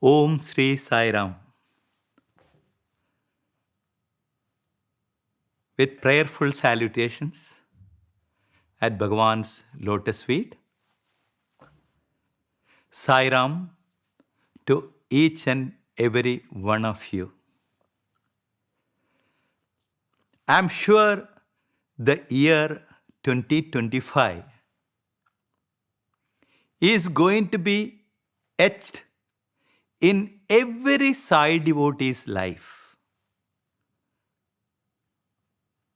Om Sri Sai Ram. With prayerful salutations at Bhagavan's lotus feet, Sai Ram to each and every one of you. I'm sure the year 2025 is going to be etched in every Sai devotee's life.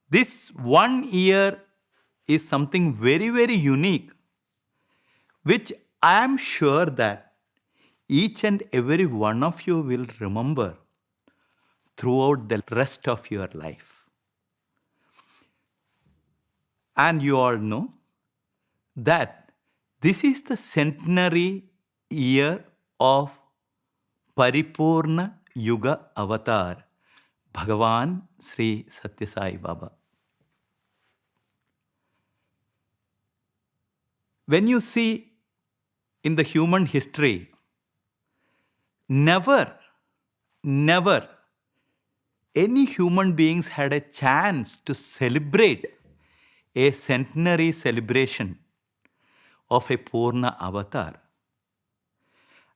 This 1 year is something very, very unique, which I am sure that each and every one of you will remember throughout the rest of your life. And you all know that this is the centenary year of Paripurna Yuga Avatar, Bhagavan Sri Sathya Sai Baba. When you see in the human history, never any human beings had a chance to celebrate a centenary celebration of a Purna Avatar.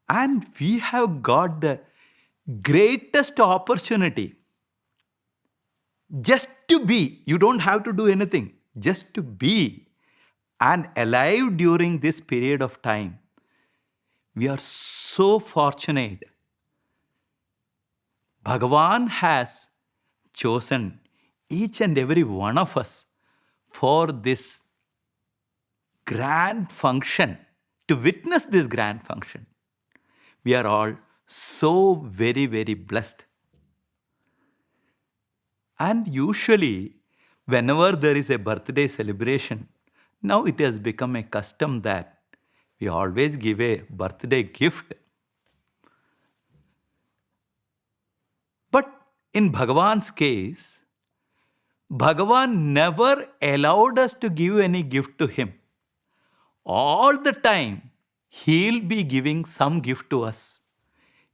And we have got the greatest opportunity just to be. You don't have to do anything, just to be and alive during this period of time. We are so fortunate. Bhagavan has chosen each and every one of us for this grand function, to witness this grand function. We are all so very, very blessed. And usually, whenever there is a birthday celebration, now it has become a custom that we always give a birthday gift. But in Bhagavan's case, Bhagavan never allowed us to give any gift to him. All the time, he'll be giving some gift to us.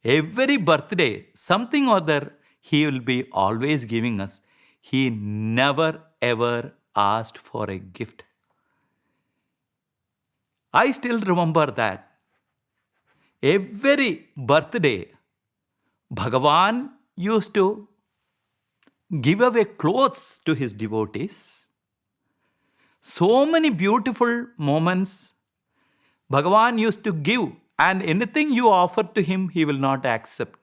Every birthday, something or other, he will be always giving us. He never ever asked for a gift. I still remember that. Every birthday, Bhagavan used to give away clothes to his devotees. So many beautiful moments Bhagavan used to give, and anything you offer to him, he will not accept.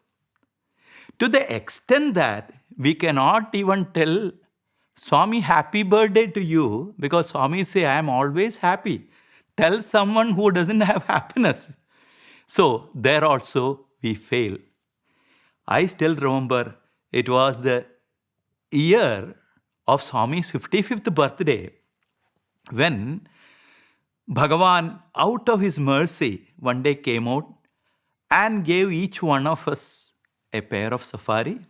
To the extent that we cannot even tell Swami happy birthday to you, because Swami say, I am always happy. Tell someone who doesn't have happiness. So there also we fail. I still remember it was the year of Swami's 55th birthday when Bhagavan, out of his mercy, one day came out and gave each one of us a pair of safari.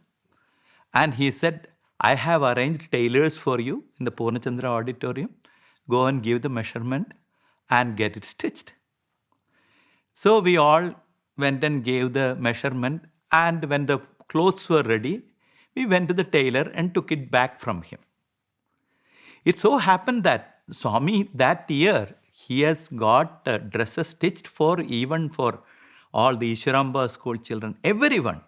And he said, I have arranged tailors for you in the Purnachandra auditorium. Go and give the measurement and get it stitched. So we all went and gave the measurement, and when the clothes were ready, we went to the tailor and took it back from him. It so happened that Swami that year, he has got dresses stitched even for all the Ishwaramba school children, everyone.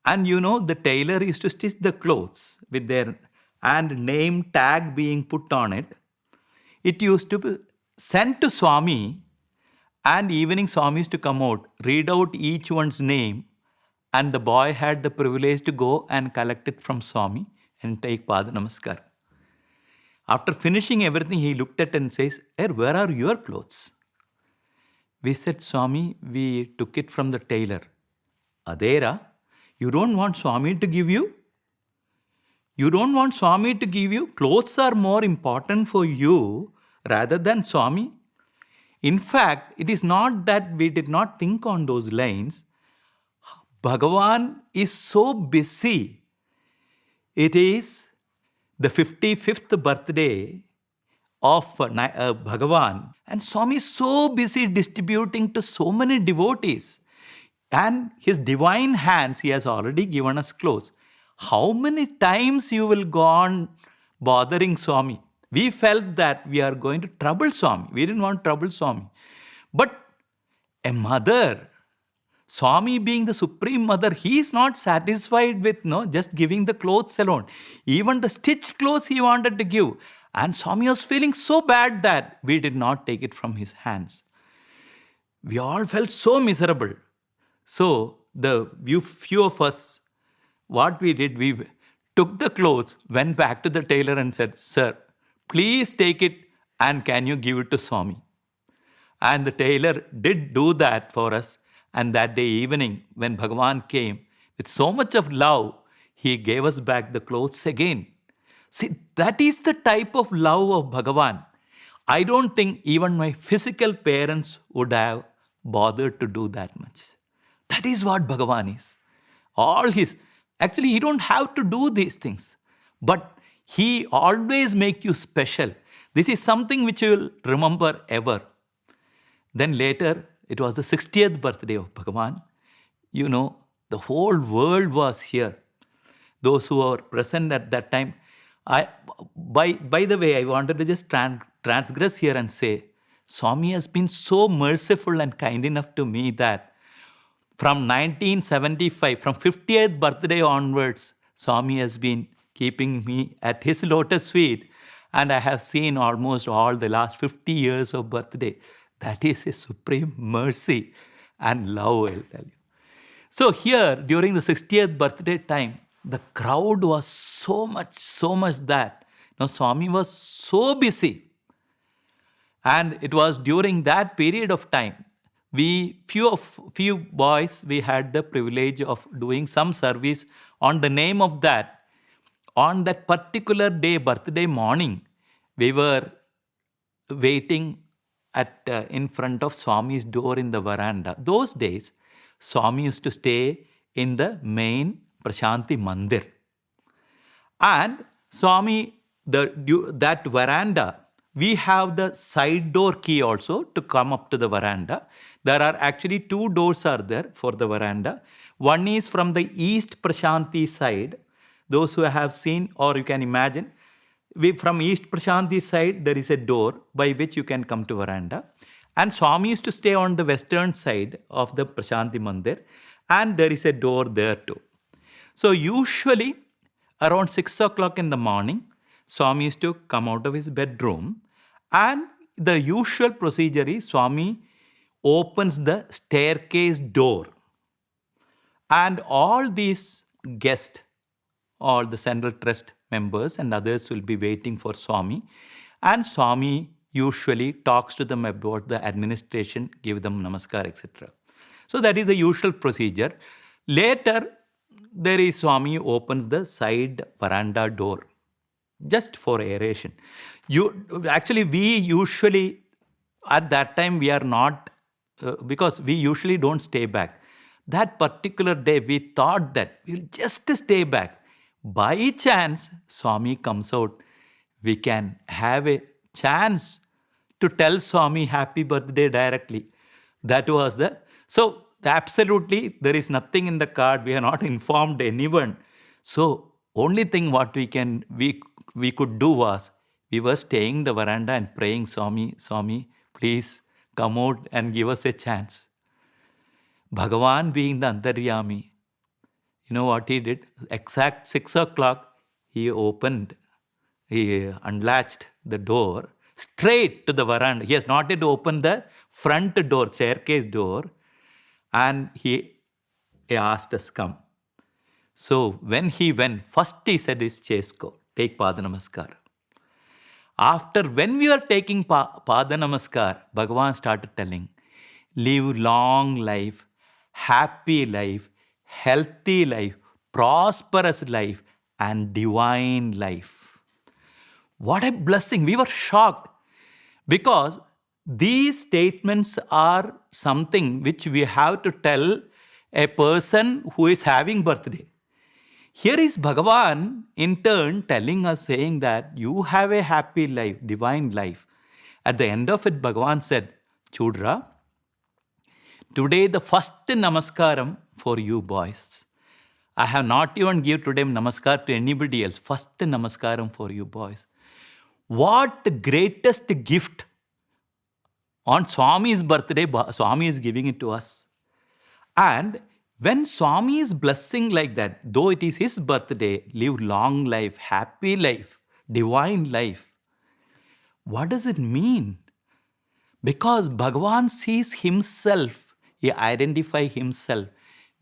And you know, the tailor used to stitch the clothes with their and name tag being put on it. It used to be sent to Swami, and evening Swami used to come out, read out each one's name, and the boy had the privilege to go and collect it from Swami and take Pada Namaskar. After finishing everything, he looked at and says, where are your clothes? We said, Swami, we took it from the tailor. Adera, you don't want Swami to give you? You don't want Swami to give you? Clothes are more important for you rather than Swami. In fact, it is not that we did not think on those lines. Bhagavan is so busy. It is the 55th birthday of Bhagavan, and Swami is so busy distributing to so many devotees. And his divine hands, he has already given us clothes. How many times you will go on bothering Swami? We felt that we are going to trouble Swami. We didn't want to trouble Swami. But a mother, Swami being the supreme mother, he is not satisfied with just giving the clothes alone. Even the stitched clothes he wanted to give. And Swami was feeling so bad that we did not take it from his hands. We all felt so miserable. So the few of us, what we did, we took the clothes, went back to the tailor and said, "Sir, please take it and can you give it to Swami?" And the tailor did do that for us. And that day evening, when Bhagavan came, with so much of love, he gave us back the clothes again. See, that is the type of love of Bhagavan. I don't think even my physical parents would have bothered to do that much. That is what Bhagavan is. Actually, you don't have to do these things. But he always makes you special. This is something which you will remember ever. Then later, it was the 60th birthday of Bhagavan. The whole world was here. Those who were present at that time. By the way, I wanted to just transgress here and say, Swami has been so merciful and kind enough to me that from 1975, from 50th birthday onwards, Swami has been keeping me at his lotus feet. And I have seen almost all the last 50 years of birthday. That is a supreme mercy and love, I'll tell you. So here, during the 60th birthday time, the crowd was so much that Swami was so busy. And it was during that period of time, few boys, we had the privilege of doing some service on the name of that. On that particular day, birthday morning, we were waiting in front of Swami's door in the veranda. Those days, Swami used to stay in the main Prashanti Mandir. And Swami, that veranda, we have the side door key also to come up to the veranda. There are actually two doors are there for the veranda. One is from the East Prashanti side. Those who have seen, or you can imagine, from East Prashanti side, there is a door by which you can come to veranda. And Swami used to stay on the western side of the Prashanti Mandir. And there is a door there too. So usually, around 6 o'clock in the morning, Swami used to come out of his bedroom. And the usual procedure is Swami opens the staircase door. And all these guests, all the Central Trust members and others will be waiting for Swami. And Swami usually talks to them about the administration, give them namaskar, etc. So that is the usual procedure. Later, there is Swami opens the side veranda door, just for aeration. We usually, at that time, we are not, because we usually don't stay back. That particular day, we thought that we'll just stay back. By chance, Swami comes out. We can have a chance to tell Swami happy birthday directly. That was so absolutely there is nothing in the card. We are not informed anyone. So only thing what we could do was, we were staying in the veranda and praying, Swami, please come out and give us a chance. Bhagavan being the Antaryami, you know what he did? Exact 6 o'clock, he unlatched the door straight to the veranda. He has not yet opened the front door, staircase door, and he asked us come. So when he went, first he said is Chesko, take Pada Namaskar. After, when we were taking Pada Namaskar, Bhagavan started telling, live long life, happy life, healthy life, prosperous life, and divine life. What a blessing. We were shocked because these statements are something which we have to tell a person who is having birthday. Here is Bhagavan in turn telling us, saying that you have a happy life, divine life. At the end of it, Bhagavan said, Chudra, Today, the first namaskaram for you boys. I have not even give today namaskar to anybody else. First namaskaram for you boys. What greatest gift on Swami's birthday, Swami is giving it to us. And when Swami is blessing like that, though it is his birthday, live long life, happy life, divine life. What does it mean? Because Bhagavan sees himself, he identifies himself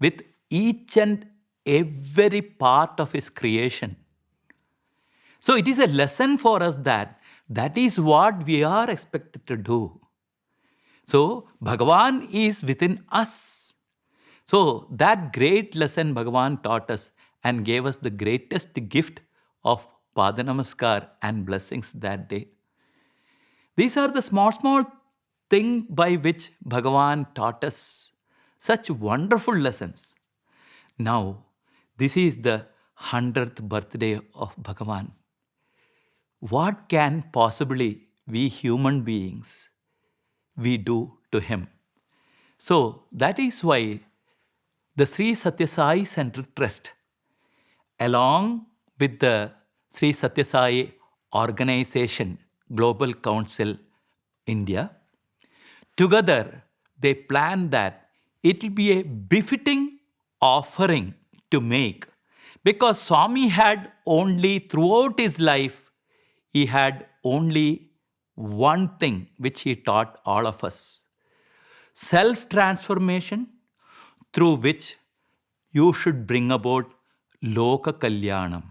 with each and every part of his creation. So it is a lesson for us that is what we are expected to do. So Bhagavan is within us. So that great lesson Bhagavan taught us and gave us the greatest gift of Pada Namaskar and blessings that day. These are the small things by which Bhagavan taught us such wonderful lessons. Now, this is the 100th birthday of Bhagavan. What can possibly we human beings we do to him? So that is why the Sri Sathya Sai Central Trust, along with the Sri Sathya Sai Organization, Global Council, India, together they plan that it will be a befitting offering to make, because Swami had only throughout his life, he had only one thing which he taught all of us: self-transformation, through which you should bring about Loka Kalyanam.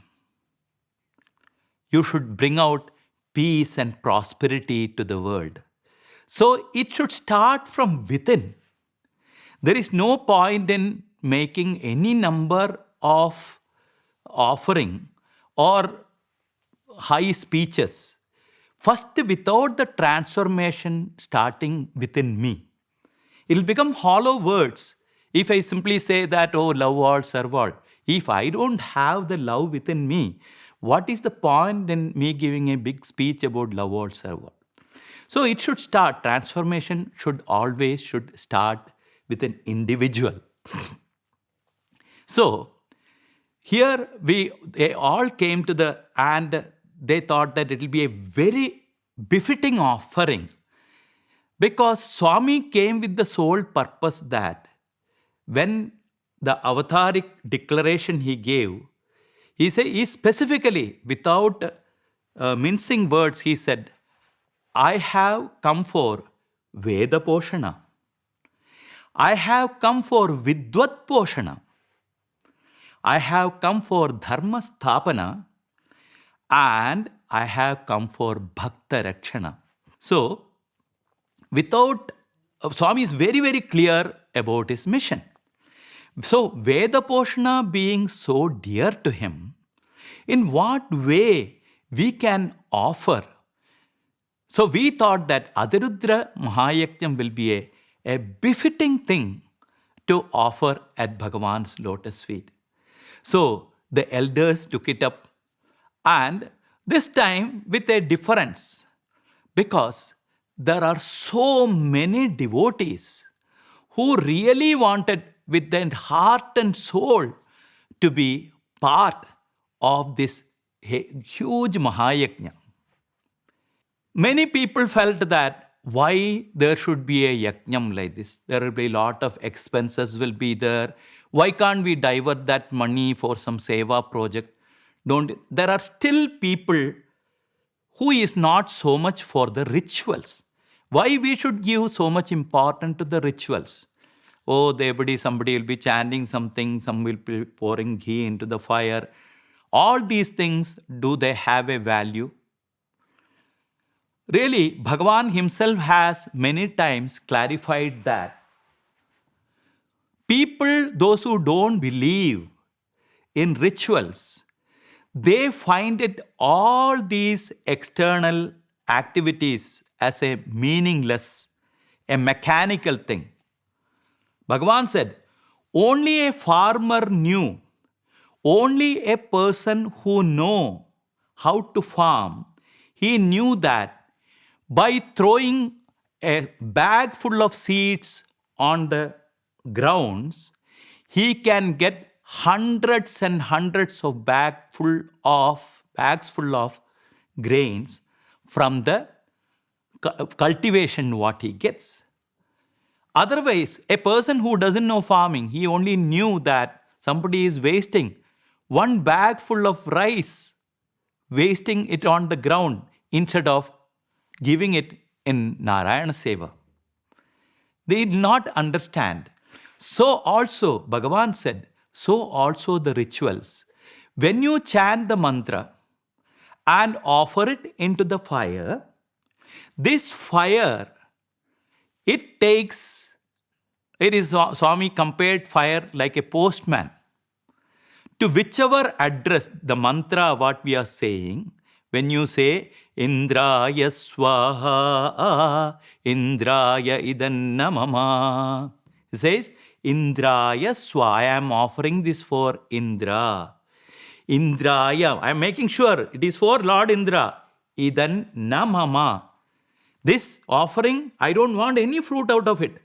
You should bring out peace and prosperity to the world. So it should start from within. There is no point in making any number of offering or high speeches. First, without the transformation starting within me, it will become hollow words. If I simply say that, oh, love all, serve all. If I don't have the love within me, what is the point in me giving a big speech about love all, serve all? So it should start, transformation should start with an individual. So here they all came to and they thought that it will be a very befitting offering, because Swami came with the sole purpose that when the avataric declaration he gave, he specifically, without mincing words, he said, I have come for Veda Poshana. I have come for Vidvat Poshana. I have come for Dharma Sthapana. And I have come for Bhakta Rakshana. So, Swami is very, very clear about his mission. So, Veda Poshana being so dear to him, in what way we can offer? So, we thought that Ati Rudra Maha Yajnam will be a befitting thing to offer at Bhagavan's lotus feet. So, the elders took it up, and this time with a difference, because there are so many devotees who really wanted with their heart and soul to be part of this huge Mahayajna. Many people felt that why there should be a Yagnam like this? There will be a lot of expenses will be there. Why can't we divert that money for some seva project? There are still people who is not so much for the rituals. Why we should give so much importance to the rituals? Oh, somebody will be chanting something, some will be pouring ghee into the fire. All these things, do they have a value? Really, Bhagavan himself has many times clarified that people, those who don't believe in rituals, they find it all these external activities as a meaningless, a mechanical thing. Bhagavan said, only a farmer knew, only a person who know how to farm, he knew that by throwing a bag full of seeds on the grounds, he can get hundreds and hundreds of bags full of grains from the cultivation what he gets. Otherwise, a person who doesn't know farming, he only knew that somebody is wasting one bag full of rice, wasting it on the ground instead of giving it in Narayana Seva. They did not understand. So also, Bhagavan said, so also the rituals. When you chant the mantra and offer it into the fire, this fire, Swami compared fire like a postman. To whichever address, the mantra what we are saying, when you say, Indraya Swaha, Indraya Idannamama, it says, Indraya Swaha, I am offering this for Indra. Indraya, I am making sure it is for Lord Indra. Idannamama. This offering, I don't want any fruit out of it.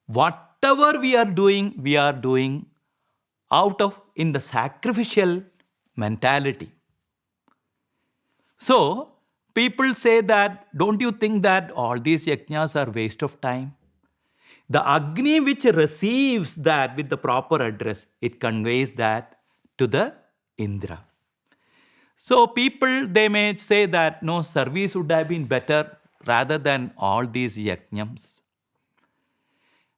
Whatever we are doing in the sacrificial mentality. So, people say that, don't you think that all these yajnas are waste of time? The Agni which receives that with the proper address, it conveys that to the Indra. So people, they may say that, no, service would have been better rather than all these yajnams.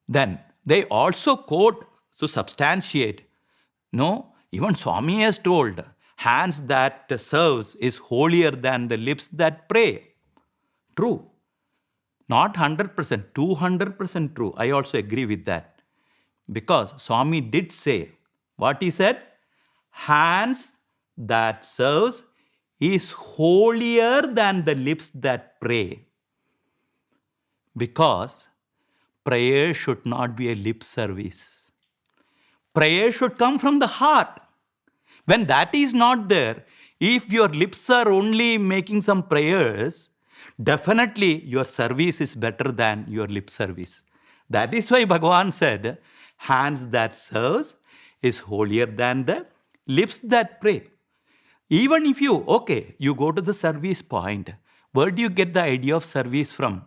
Then they also quote to substantiate, no, even Swami has told, hands that serves is holier than the lips that pray. True. Not 100%, 200% true. I also agree with that. Because Swami did say, what he said? Hands that serves is holier than the lips that pray. Because prayer should not be a lip service. Prayer should come from the heart. When that is not there, if your lips are only making some prayers, definitely your service is better than your lip service. That is why Bhagavan said, hands that serves is holier than the lips that pray. Even if you go to the service point, where do you get the idea of service from?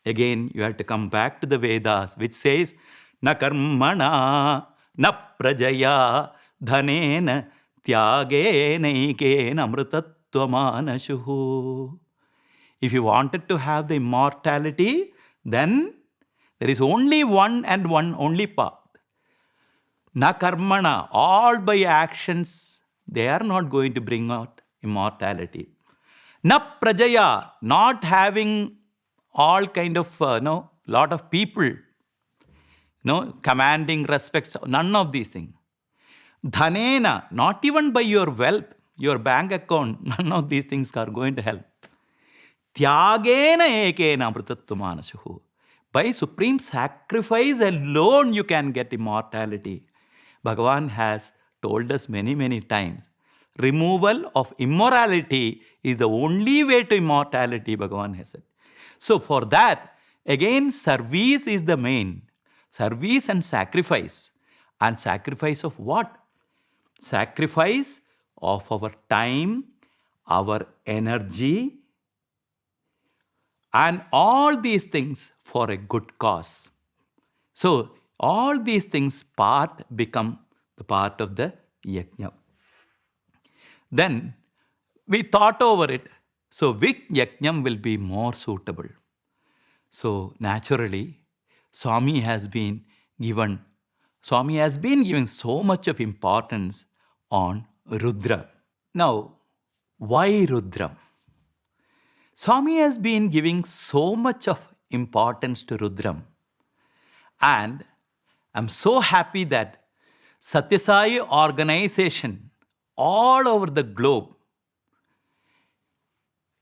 Again, you have to come back to the Vedas, which says, na karmana, na prajaya, dhanena, tyagena, ikena, amritattvamanashuhu. If you wanted to have the immortality, then there is only one and one only path. Na karmana, all by actions, they are not going to bring out immortality. Na prajaya, not having all kind of, lot of people, commanding respects, none of these things. Dhanena, not even by your wealth, your bank account, none of these things are going to help. Tyagena ekena amritattvamanashuhu. By supreme sacrifice alone you can get immortality. Bhagavan has told us many, many times, removal of immorality is the only way to immortality, Bhagavan has said. So for that, again, service is the main. Service and sacrifice. And sacrifice of what? Sacrifice of our time, our energy, and all these things for a good cause. So, all these things become the part of the yajna. Then, we thought over it. So, which yajnam will be more suitable? So, naturally, Swami has been giving so much of importance on Rudra. Now, why Rudra? Swami has been giving so much of importance to Rudram. And I'm so happy that Satyasai organization all over the globe,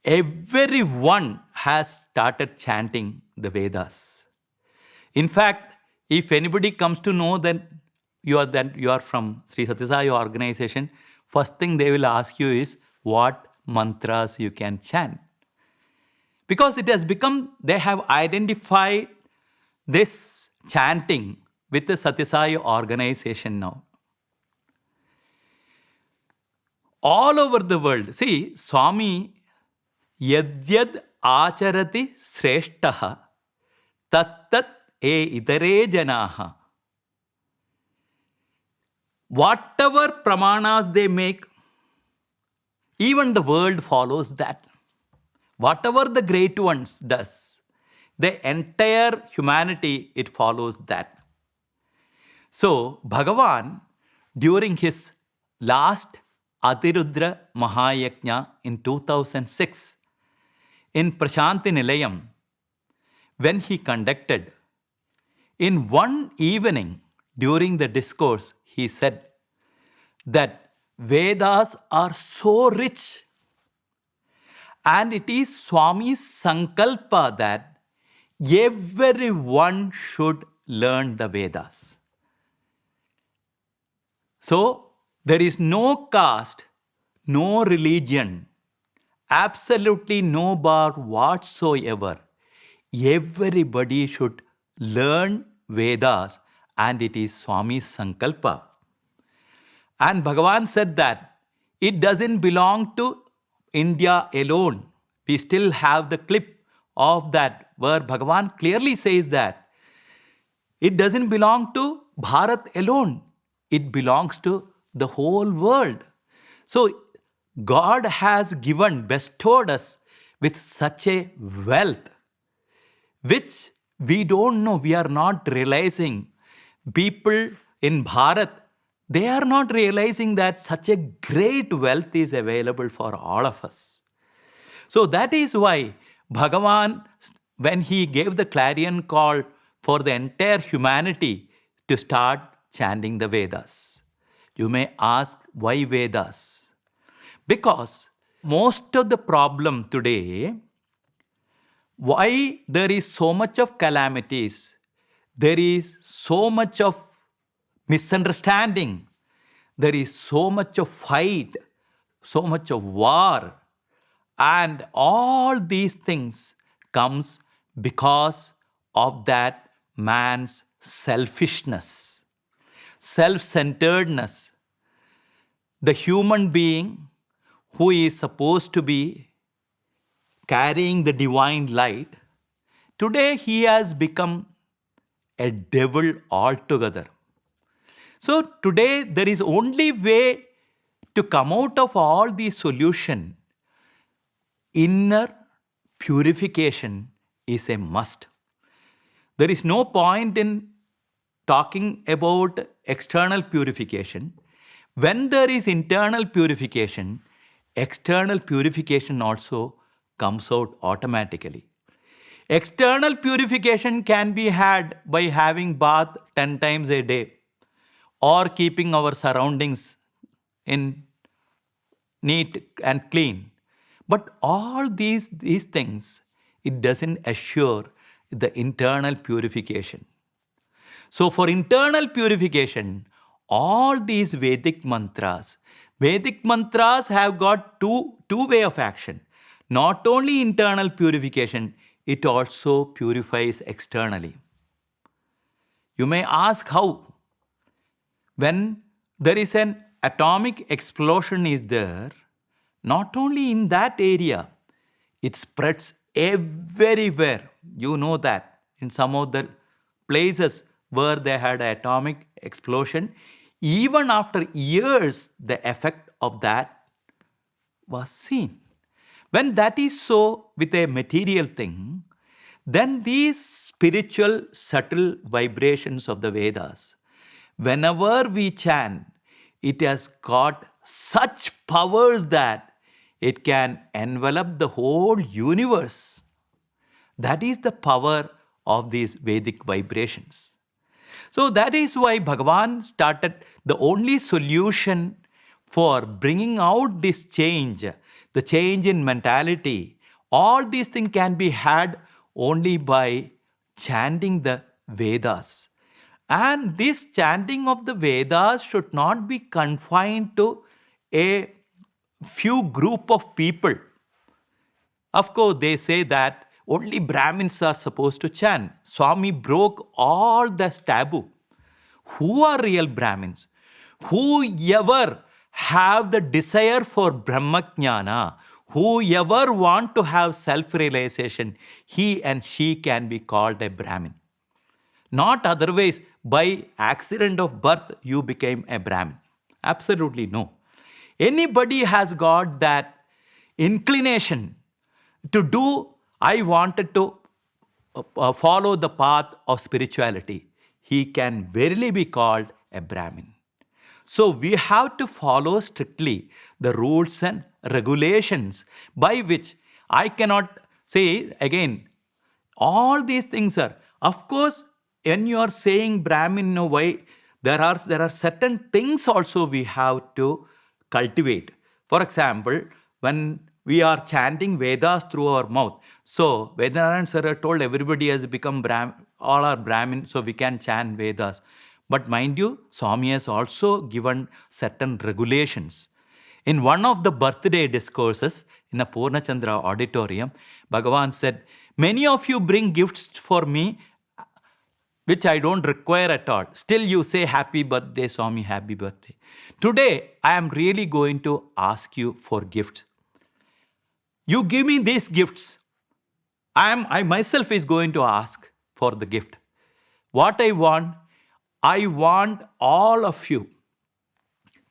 everyone has started chanting the Vedas. In fact, if anybody comes to know that you are from Sri Satyasai organization, first thing they will ask you is what mantras you can chant. Because it has become, they have identified this chanting with the Satyasai organization now. All over the world, see, Swami yadyad acharati sreshtaha tattat e idare janaha. Whatever pramanas they make, even the world follows that. Whatever the great ones does, the entire humanity, it follows that. So, Bhagavan, during his last Ati Rudra Maha Yajnam in 2006, in Prashanti Nilayam, when he conducted, in one evening during the discourse, he said that Vedas are so rich, and it is Swami's sankalpa that everyone should learn the Vedas. So, there is no caste, no religion, absolutely no bar whatsoever. Everybody should learn Vedas, and it is Swami's sankalpa. And Bhagavan said that it doesn't belong to India alone. We still have the clip of that where Bhagavan clearly says that it doesn't belong to Bharat alone. It belongs to the whole world. So God has bestowed us with such a wealth, which we don't know, we are not realizing. People in Bharat, they are not realizing that such a great wealth is available for all of us. So that is why Bhagavan, when he gave the clarion call for the entire humanity to start chanting the Vedas. You may ask, why Vedas? Because most of the problem today, why there is so much of calamities, there is so much of misunderstanding, there is so much of fight, so much of war, and all these things comes because of that man's selfishness, self-centeredness. The human being who is supposed to be carrying the divine light, today he has become a devil altogether. So today there is only way to come out of all these solution. Inner purification is a must. There is no point in talking about external purification. When there is internal purification, external purification also comes out automatically. External purification can be had by having bath 10 times a day or keeping our surroundings in neat and clean. But all these things, it doesn't assure the internal purification. So for internal purification, all these Vedic mantras have got two way of action. Not only internal purification, it also purifies externally. You may ask how? When there is an atomic explosion is there, not only in that area, it spreads everywhere. You know that in some of the places where they had an atomic explosion, even after years, the effect of that was seen. When that is so with a material thing, then these spiritual subtle vibrations of the Vedas, whenever we chant, it has got such powers that it can envelop the whole universe. That is the power of these Vedic vibrations. So that is why Bhagavan started the only solution for bringing out this change, the change in mentality. All these things can be had only by chanting the Vedas. And this chanting of the Vedas should not be confined to a few group of people. Of course, they say that only Brahmins are supposed to chant. Swami broke all this taboo. Who are real Brahmins? Whoever have the desire for Brahmajnana, whoever want to have self-realization, he and she can be called a Brahmin. Not otherwise, by accident of birth, you became a Brahmin. Absolutely no. Anybody has got that inclination to do, I wanted to follow the path of spirituality, he can verily be called a Brahmin. So we have to follow strictly the rules and regulations by which I cannot say again, all these things are, of course, when you are saying Brahmin, no way, there are certain things also we have to cultivate. For example, when we are chanting Vedas through our mouth, so Vedanarayanan sir told everybody has become Brahmin, all are Brahmin, so we can chant Vedas. But mind you, Swami has also given certain regulations. In one of the birthday discourses in a Purnachandra auditorium, Bhagavan said, many of you bring gifts for me which I don't require at all. Still you say happy birthday, Swami, happy birthday. Today, I am really going to ask you for gifts. You give me these gifts. I myself is going to ask for the gift. What I want all of you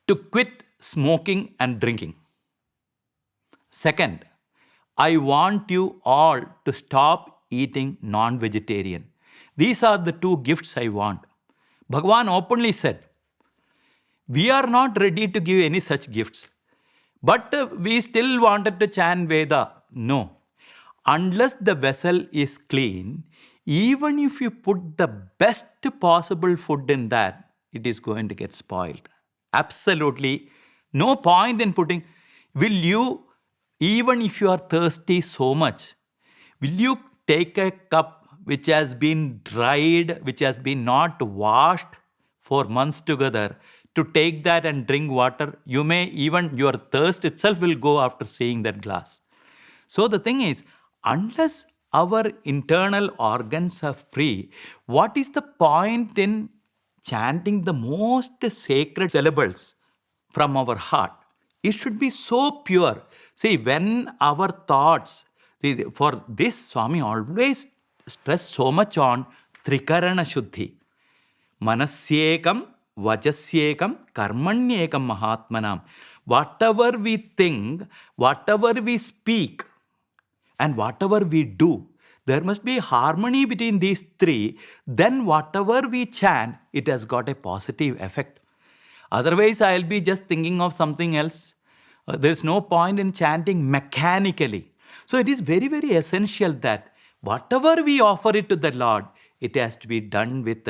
to quit smoking and drinking. Second, I want you all to stop eating non-vegetarian. These are the two gifts I want. Bhagavan openly said, we are not ready to give any such gifts. But we still wanted to chant Veda. No. Unless the vessel is clean, even if you put the best possible food in that, it is going to get spoiled. Absolutely no point in putting. Will you, even if you are thirsty so much, will you take a cup which has been dried, which has been not washed for months together, to take that and drink water? You may even, your thirst itself will go after seeing that glass. So the thing is, unless our internal organs are free, what is the point in chanting the most sacred syllables from our heart? It should be so pure. See, when our thoughts, see, for this Swami always stress so much on Trikarana Shuddhi. Manasyekam, Vajasyekam, Karmanyekam Mahatmanam. Whatever we think, whatever we speak, and whatever we do, there must be harmony between these three. Then whatever we chant, it has got a positive effect. Otherwise, I'll be just thinking of something else. There's no point in chanting mechanically. So it is very, very essential that whatever we offer it to the Lord, it has to be done with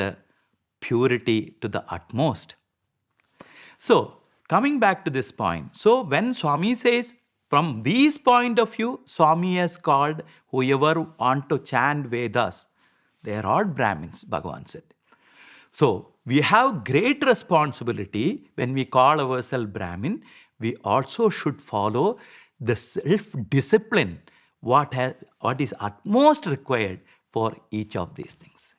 purity to the utmost. So, coming back to this point, so when Swami says, from this point of view, Swami has called whoever want to chant Vedas, they are all Brahmins, Bhagavan said. So, we have great responsibility when we call ourselves Brahmin. We also should follow the self-discipline, what is utmost required for each of these things.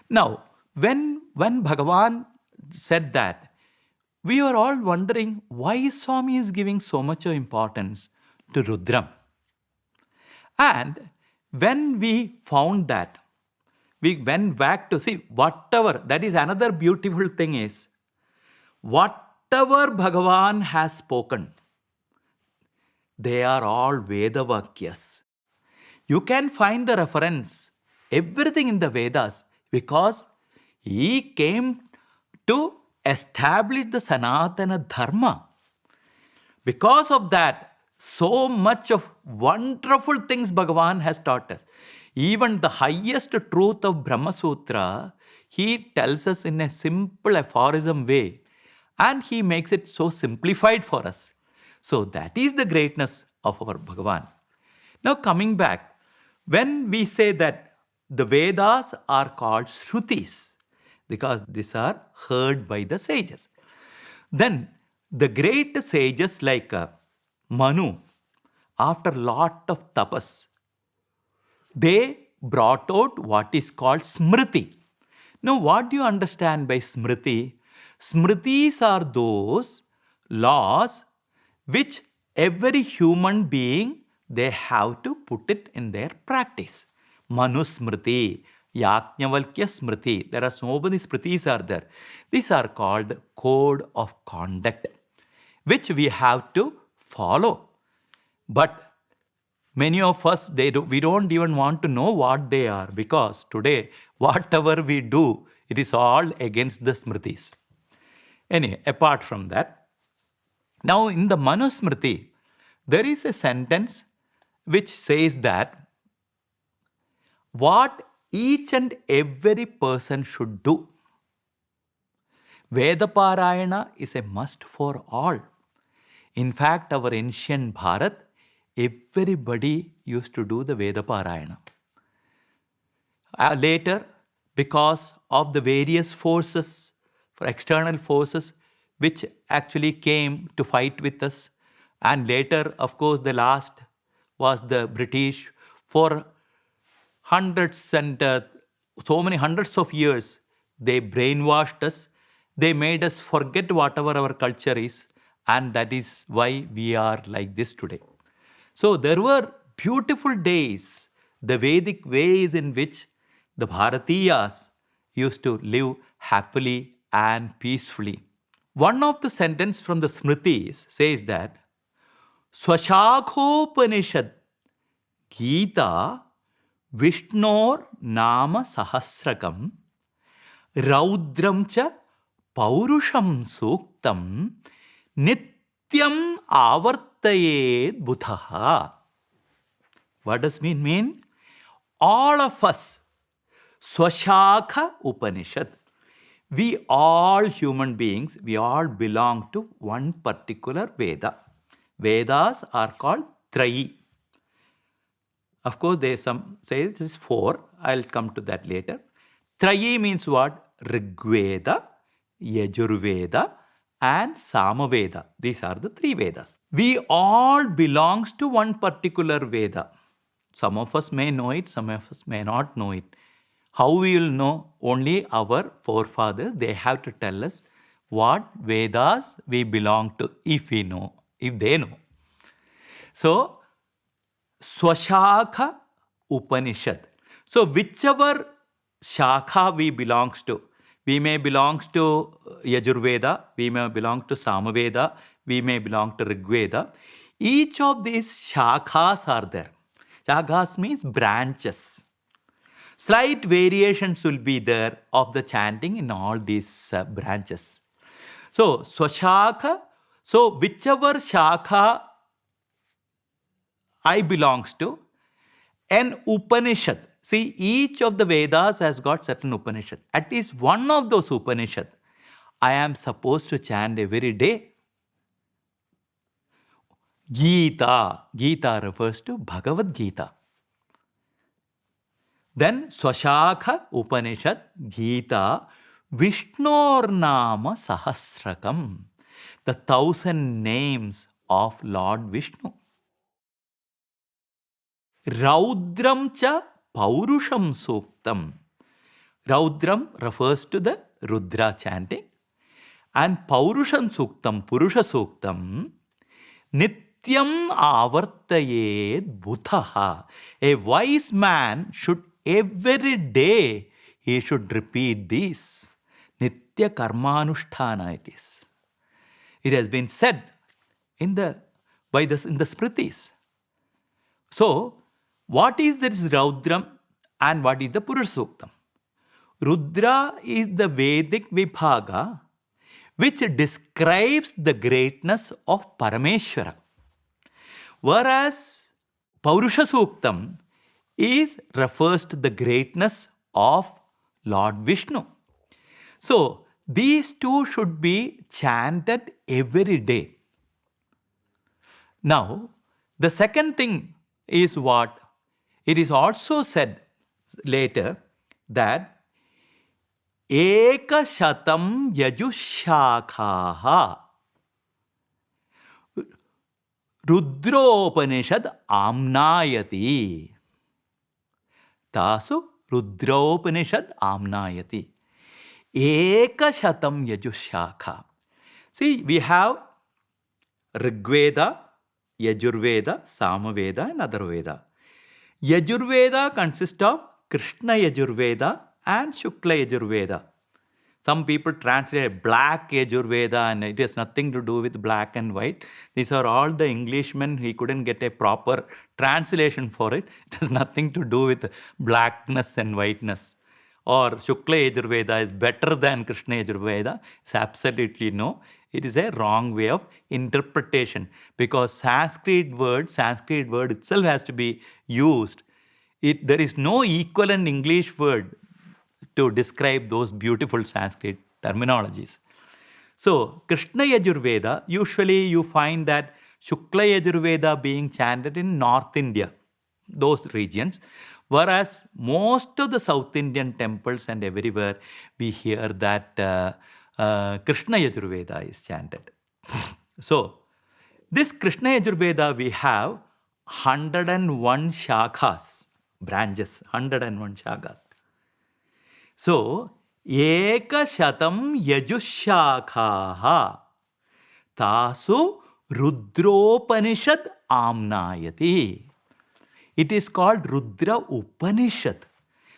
Now, when Bhagavan said that, we are all wondering why Swami is giving so much importance to Rudram. And when we found that, we went back to see whatever, that is another beautiful thing is, whatever Bhagavan has spoken, they are all Veda Vakyas. You can find the reference, everything in the Vedas, because he came to establish the Sanatana Dharma. Because of that, so much of wonderful things Bhagavan has taught us. Even the highest truth of Brahma Sutra, he tells us in a simple aphorism way, and he makes it so simplified for us. So that is the greatness of our Bhagavan. Now coming back, when we say that the Vedas are called Shrutis, because these are heard by the sages. Then the great sages like Manu, after lot of tapas, they brought out what is called Smriti. Now, what do you understand by Smriti? Smritis are those laws which every human being, they have to put it in their practice. Manusmriti, Yajnavalkya Smriti. There are so many Smritis are there. These are called code of conduct, which we have to follow. But many of us, we don't even want to know what they are, because today, whatever we do, it is all against the Smritis. Anyway, apart from that, now in the Manusmriti, there is a sentence which says that what each and every person should do. Veda Parayana is a must for all. In fact, our ancient Bharat, everybody used to do the Veda Parayana. Later, because of the various forces, for external forces, which actually came to fight with us, and later, of course, the last was the British. For hundreds and so many hundreds of years, they brainwashed us. They made us forget whatever our culture is, and that is why we are like this today. So there were beautiful days, the Vedic ways in which the Bharatiyas used to live happily and peacefully. One of the sentences from the Smritis says that Swashakhopanishad Gita Vishnor Nama Sahasrakam Raudram cha Paurusham Suktam Nityam Avartayed Bhutaha. What does it mean? All of us, Swashakha Upanishad, we all human beings, we all belong to one particular Veda. Vedas are called Trayi. Of course, there some say this is 4. I'll come to that later. Trayi means what? Rigveda, Yajurveda, and Samaveda. These are the 3 Vedas. We all belongs to one particular Veda. Some of us may know it, some of us may not know it. How we will know? Only our forefathers, they have to tell us what Vedas we belong to, if we know, if they know. So, Swashakha Upanishad. So, whichever Shakha we belongs to, we may belong to Yajurveda, we may belong to Samaveda, we may belong to Rigveda. Each of these Shakhas are there. Shakhas means branches. Slight variations will be there of the chanting in all these branches. So, Swashakha, so whichever Shakha I belongs to, an Upanishad. See, each of the Vedas has got certain Upanishad. At least one of those Upanishad, I am supposed to chant every day. Gita. Gita refers to Bhagavad Gita. Then Swashakha Upanishad Gita Vishnor Nama Sahasrakam. The 1,000 names of Lord Vishnu. Raudram cha Paurusham Suktam. Raudram refers to the Rudra chanting. And Paurusham Suktam, Purusha Suktam, Nityam Avartayed Bhutaha. A wise man should every day, he should repeat this. Nitya Karmanusthana it is. It has been said in the Smritis. So, what is this Raudram and what is the Purusha Suktam? Rudra is the Vedic Vibhaga which describes the greatness of Parameshwara. Whereas Purusha Suktam refers to the greatness of Lord Vishnu. So, these two should be chanted every day. Now, the second thing is what? It is also said later that Eka Shatam Yajushakhaha Rudropanishad Amnayati. Tasu Rudropanishad Amnayati. Ekashatam Yajushakha. See, we have Rigveda, Yajurveda, Samaveda, and Atharvaveda. Yajurveda consists of Krishna Yajurveda and Shukla Yajurveda. Some people translate black Yajurveda and it has nothing to do with black and white. These are all the Englishmen. He couldn't get a proper translation for it. It has nothing to do with blackness and whiteness. Or Shukla Yajurveda is better than Krishna Yajurveda. It's absolutely no. It is a wrong way of interpretation because Sanskrit word itself has to be used. There is no equivalent English word to describe those beautiful Sanskrit terminologies. So, Krishna Yajurveda, usually you find that Shukla Yajurveda being chanted in North India, those regions, whereas most of the South Indian temples and everywhere we hear that Krishna Yajurveda is chanted. So, this Krishna Yajurveda we have 101 shakhas, branches, 101 shakhas. So, Ekashatam Yajushakhaha Tasu Rudropanishad Amnayati. It is called Rudra Upanishad.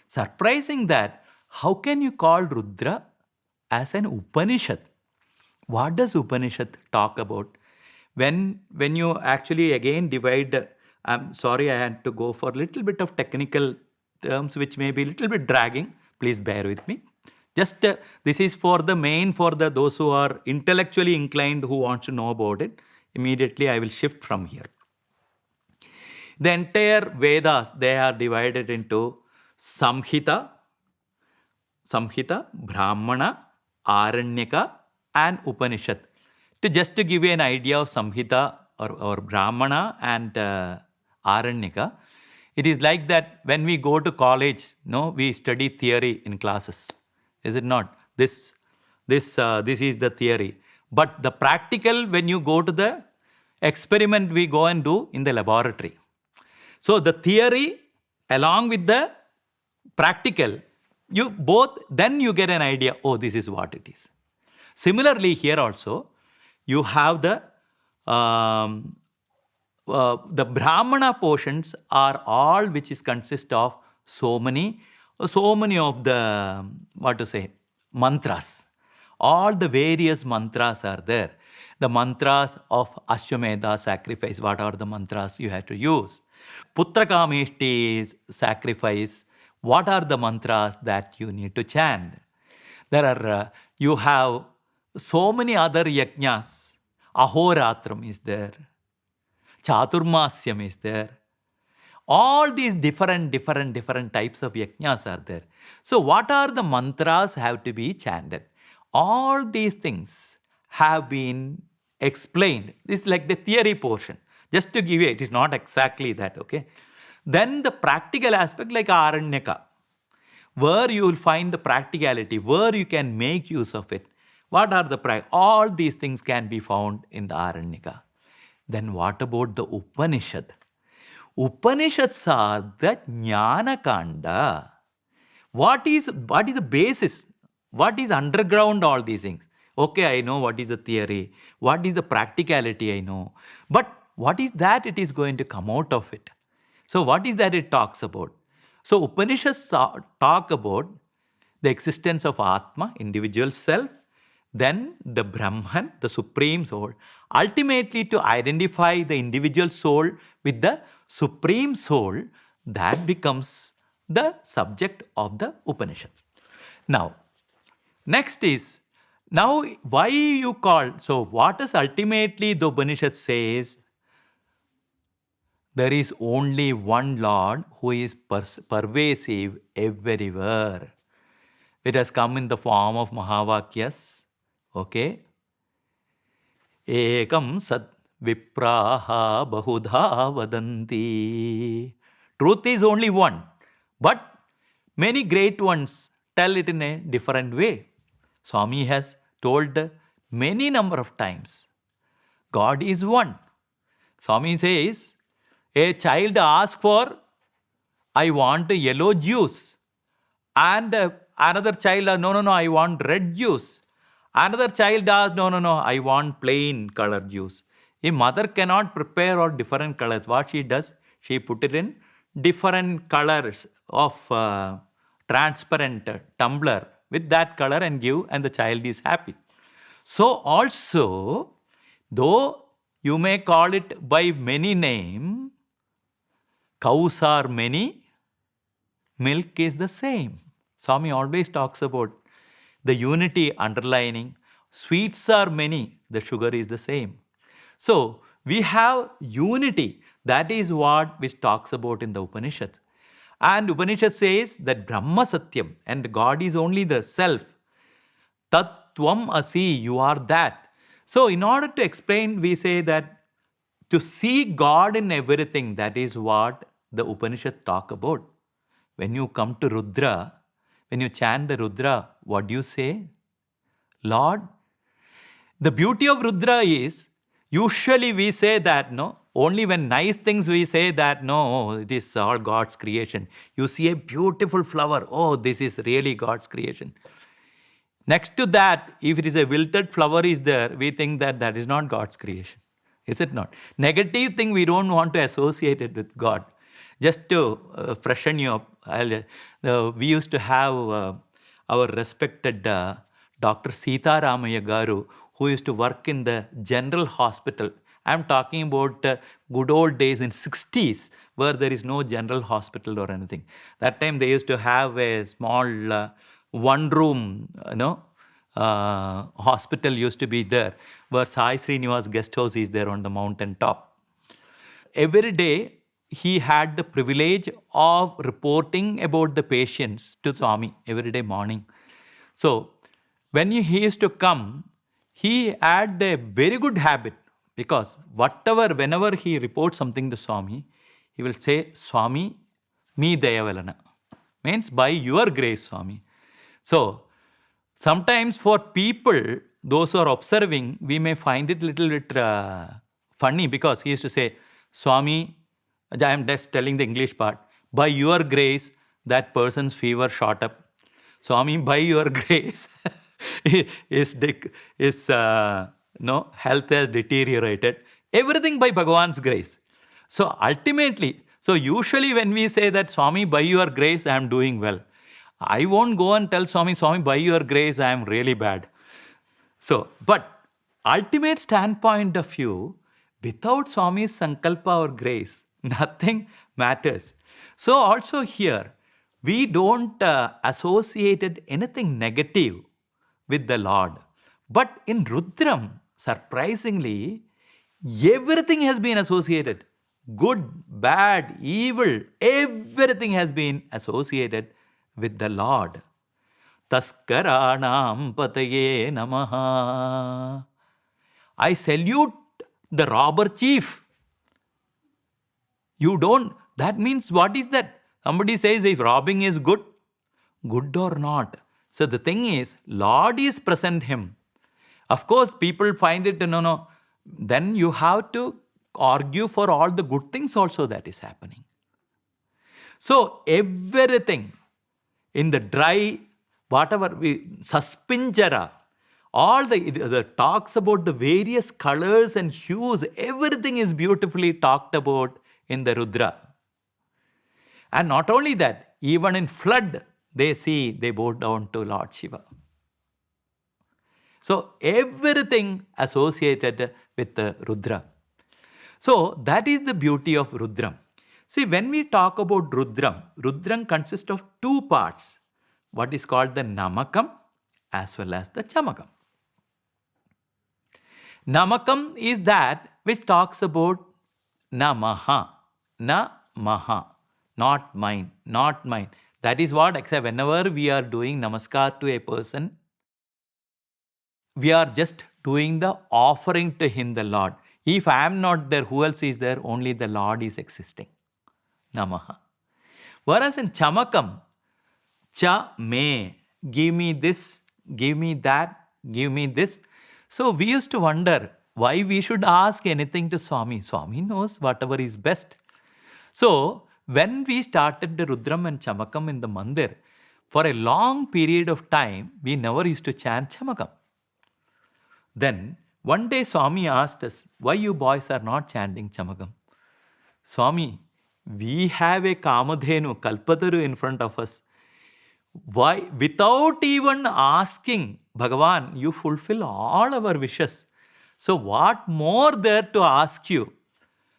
Surprising that how can you call Rudra as an Upanishad? What does Upanishad talk about? When you actually again divide, I'm sorry I had to go for a little bit of technical terms which may be a little bit dragging. Please bear with me. Just this is for those who are intellectually inclined who want to know about it. Immediately I will shift from here. The entire Vedas, they are divided into Samhita, Brahmana, Aranyaka and Upanishad. To give you an idea of Samhita or Brahmana and Aranyaka, it is like that when we go to college, we study theory in classes. Is it not? This is the theory. But the practical, when you go to the experiment, we go and do in the laboratory. So the theory along with the practical, then you get an idea, oh, this is what it is. Similarly, here also, you have the Brahmana portions are all which is consist of so many of the, mantras. All the various mantras are there. The mantras of Ashwamedha sacrifice, what are the mantras you have to use? Putrakameshti's sacrifice, what are the mantras that you need to chant? There are, you have so many other yajnas. Ahoratram is there. Chaturmasyam is there. All these different types of yajnas are there. So what are the mantras have to be chanted? All these things have been explained. This is like the theory portion. Just to give you, it is not exactly that, okay? Then the practical aspect like Aranyaka, where you will find the practicality, where you can make use of it. What are the all these things can be found in the Aranyaka. Then what about the Upanishad? Upanishads are the Jnana Kanda. What is the basis? What is underground all these things? Okay, I know what is the theory. What is the practicality, I know. But what is that it is going to come out of it? So what is that it talks about? So Upanishads talk about the existence of Atma, individual self, then the Brahman, the Supreme Soul, ultimately to identify the individual soul with the Supreme Soul, that becomes the subject of the Upanishad. Now, next is, now why you call, so what is ultimately the Upanishad says? There is only one Lord who is pervasive everywhere. It has come in the form of Mahavakyas. Okay? Ekam sat vipraha bahudha vadanti. Truth is only one. But many great ones tell it in a different way. Swami has told many number of times. God is one. Swami says, a child asks for I want a yellow juice. And another child, no, I want red juice. Another child asks, no, I want plain color juice. A mother cannot prepare all different colors. What she does, she put it in different colors of transparent tumbler with that color and give, and the child is happy. So also, though you may call it by many names, cows are many, milk is the same. Swami always talks about the unity underlining. Sweets are many, the sugar is the same. So we have unity. That is what which talks about in the Upanishad. And Upanishad says that Brahma Satyam, and God is only the self. Tat Tvam Asi, you are that. So in order to explain, we say that to see God in everything, that is what the Upanishads talk about. When you come to Rudra, when you chant the Rudra, what do you say? Lord, the beauty of Rudra is, usually we say that, no, only when nice things we say that, no, it is all God's creation. You see a beautiful flower, oh, this is really God's creation. Next to that, if it is a wilted flower is there, we think that that is not God's creation. Is it not? Negative thing we don't want to associate it with God. Just to freshen you up, we used to have our respected Dr. Sita Ramaya Garu, who used to work in the general hospital. I'm talking about good old days in 60s, where there is no general hospital or anything. That time they used to have a small one-room, hospital used to be there, where Sai Srinivas guest house is there on the mountain top. Every day, he had the privilege of reporting about the patients to Swami every day morning. So, when he used to come, he had a very good habit, because whenever he reports something to Swami, he will say, Swami, me dayavalana. Means by your grace, Swami. So, sometimes for people, those who are observing, we may find it a little bit funny, because he used to say, Swami, I am just telling the English part, by your grace, that person's fever shot up. Swami, by your grace, his health has deteriorated. Everything by Bhagavan's grace. So ultimately, usually when we say that, Swami, by your grace, I am doing well, I won't go and tell Swami, by your grace, I am really bad. So, but ultimate standpoint of view, without Swami's sankalpa or grace, nothing matters. So also here, we don't associate anything negative with the Lord. But in Rudram, surprisingly, everything has been associated. Good, bad, evil, everything has been associated with the Lord. Taskaranam pataye namaha. I salute the robber chief. You don't. That means what is that? Somebody says if robbing is good or not. So the thing is, Lord is present him. Of course, people find it, no. Then you have to argue for all the good things also that is happening. So everything in the dry, whatever, Saspinjara, all the talks about the various colors and hues, everything is beautifully talked about in the Rudra. And not only that, even in flood, they bow down to Lord Shiva. So everything associated with the Rudra. So that is the beauty of Rudram. See, when we talk about Rudram consists of two parts. What is called the Namakam as well as the Chamakam. Namakam is that which talks about Namaha. Namaha. Not mine. That is what, except whenever we are doing namaskar to a person, we are just doing the offering to him, the Lord. If I am not there, who else is there? Only the Lord is existing. Namaha. Whereas in Chamakam, Cha me, give me this, give me that, give me this. So we used to wonder why we should ask anything to Swami. Swami knows whatever is best. So when we started the Rudram and Chamakam in the mandir, for a long period of time, we never used to chant Chamakam. Then, one day Swami asked us, why you boys are not chanting Chamakam? Swami, we have a Kamadhenu, Kalpataru in front of us. Why? Without even asking, Bhagavan, you fulfill all our wishes. So what more there to ask you?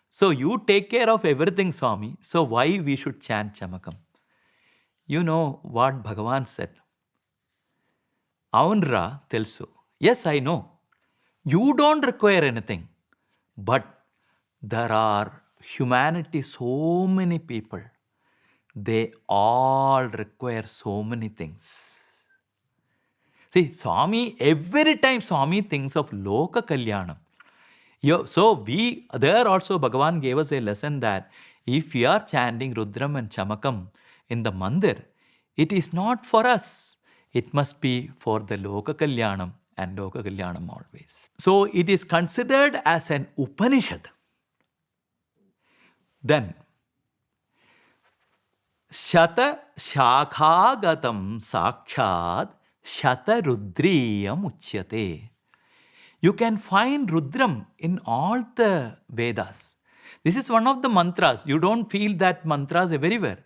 So you take care of everything, Swami. So why we should chant Chamakam? You know what Bhagavan said? Aunra telsu. Yes, I know. You don't require anything. But there are humanity, so many people. They all require so many things. See, Swami, every time Swami thinks of Loka Kalyanam. So there also Bhagavan gave us a lesson that if we are chanting Rudram and Chamakam in the mandir, it is not for us. It must be for the Loka Kalyanam and Loka Kalyanam always. So it is considered as an Upanishad. Then, Shata Shakhagatam Sakshad Shata Rudriyam Uchyate. You can find Rudram in all the Vedas. This is one of the mantras. You don't feel that mantras everywhere.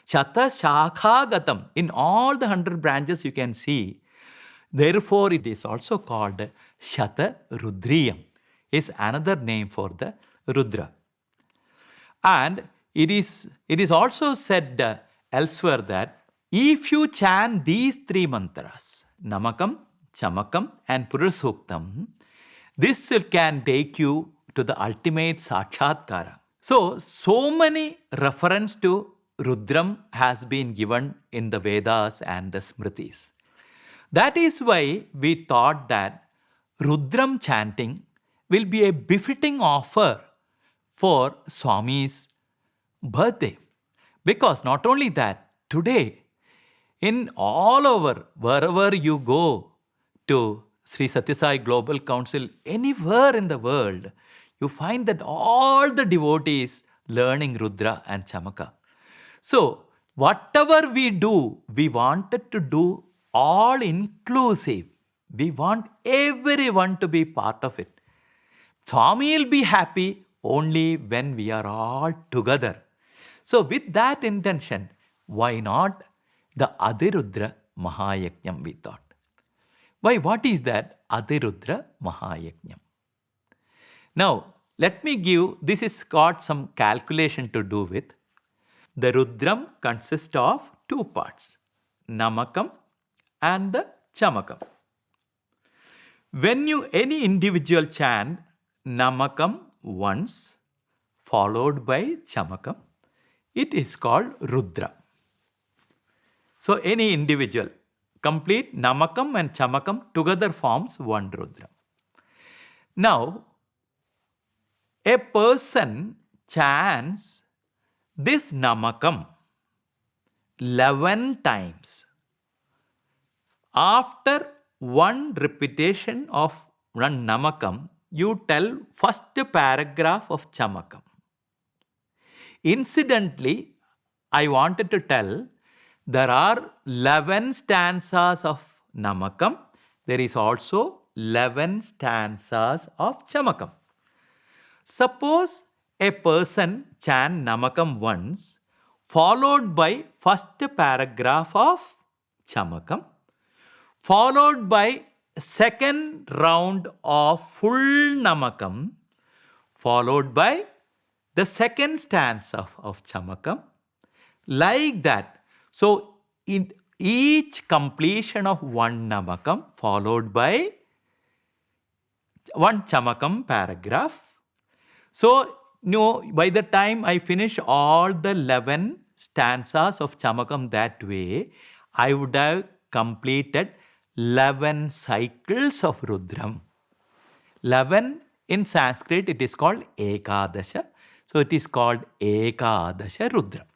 Shata Shakhagatam. In all the 100 branches you can see. Therefore, it is also called Shata Rudriyam. Is another name for the Rudra. And it is also said elsewhere that if you chant these three mantras, Namakam, Chamakam and Purusuktam, this can take you to the ultimate Sakshatkara. So many reference to Rudram has been given in the Vedas and the Smritis. That is why we thought that Rudram chanting will be a befitting offer for Swami's birthday. Because not only that, today, in all over, wherever you go to Sri Sathya Sai Global Council, anywhere in the world, you find that all the devotees learning Rudra and Chamaka. So, whatever we do, we wanted to do all inclusive. We want everyone to be part of it. Swami will be happy only when we are all together. So with that intention, why not the Ati Rudra Maha Yajnam, we thought. Why? What is that Ati Rudra Maha Yajnam? Now, let me give, this has got some calculation to do with. The Rudram consists of two parts, Namakam and the Chamakam. When any individual chant Namakam once, followed by Chamakam, it is called Rudra. So any individual, complete Namakam and Chamakam together forms one Rudra. Now, a person chants this Namakam 11 times. After one repetition of one Namakam, you tell first paragraph of Chamakam. Incidentally, I wanted to tell there are 11 stanzas of Namakam. There is also 11 stanzas of Chamakam. Suppose a person chant Namakam once, followed by first paragraph of Chamakam, followed by second round of full Namakam, followed by the second stanza of Chamakam, like that. So, in each completion of one Namakam followed by one Chamakam paragraph. So, by the time I finish all the 11 stanzas of Chamakam that way, I would have completed 11 cycles of Rudram. 11 in Sanskrit it is called Ekadasha. So it is called Ekadasha Rudram,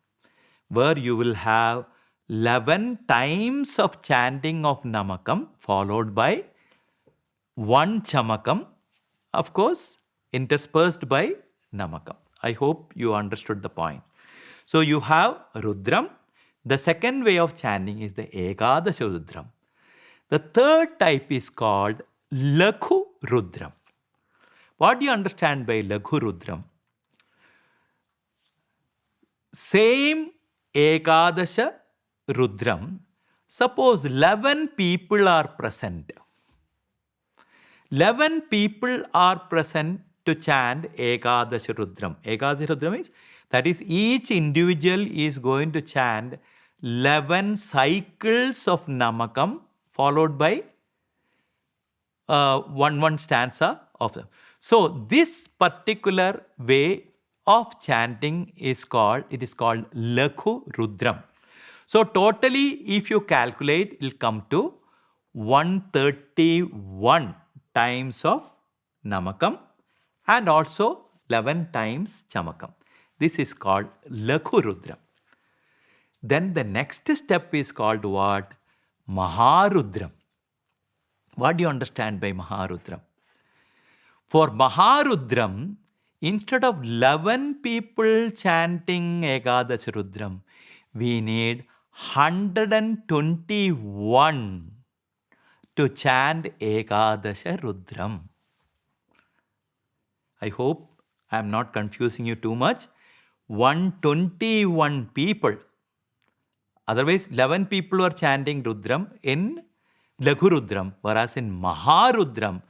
where you will have 11 times of chanting of Namakam followed by one Chamakam, of course interspersed by Namakam. I hope you understood the point. So you have Rudram. The second way of chanting is the Ekadasha Rudram. The third type is called Lakhu Rudram. What do you understand by Lakhu Rudram? Same Ekadasha Rudram. Suppose 11 people are present. 11 people are present to chant Ekadasha Rudram. Ekadasha Rudram is, that is, each individual is going to chant 11 cycles of Namakam followed by one stanza of them. So this particular way of chanting is called Lakhu Rudram. So totally, if you calculate, it will come to 131 times of Namakam and also 11 times Chamakam. This is called Lakhu Rudram. Then the next step is called what? Maharudram. What do you understand by Maharudram? For Maharudram, instead of 11 people chanting Ekadasha Rudram, we need 121 to chant Ekadasha Rudram. I hope I am not confusing you too much. 121 people. Otherwise, 11 people were chanting Rudram in Lakhu Rudram, whereas in Maharudram,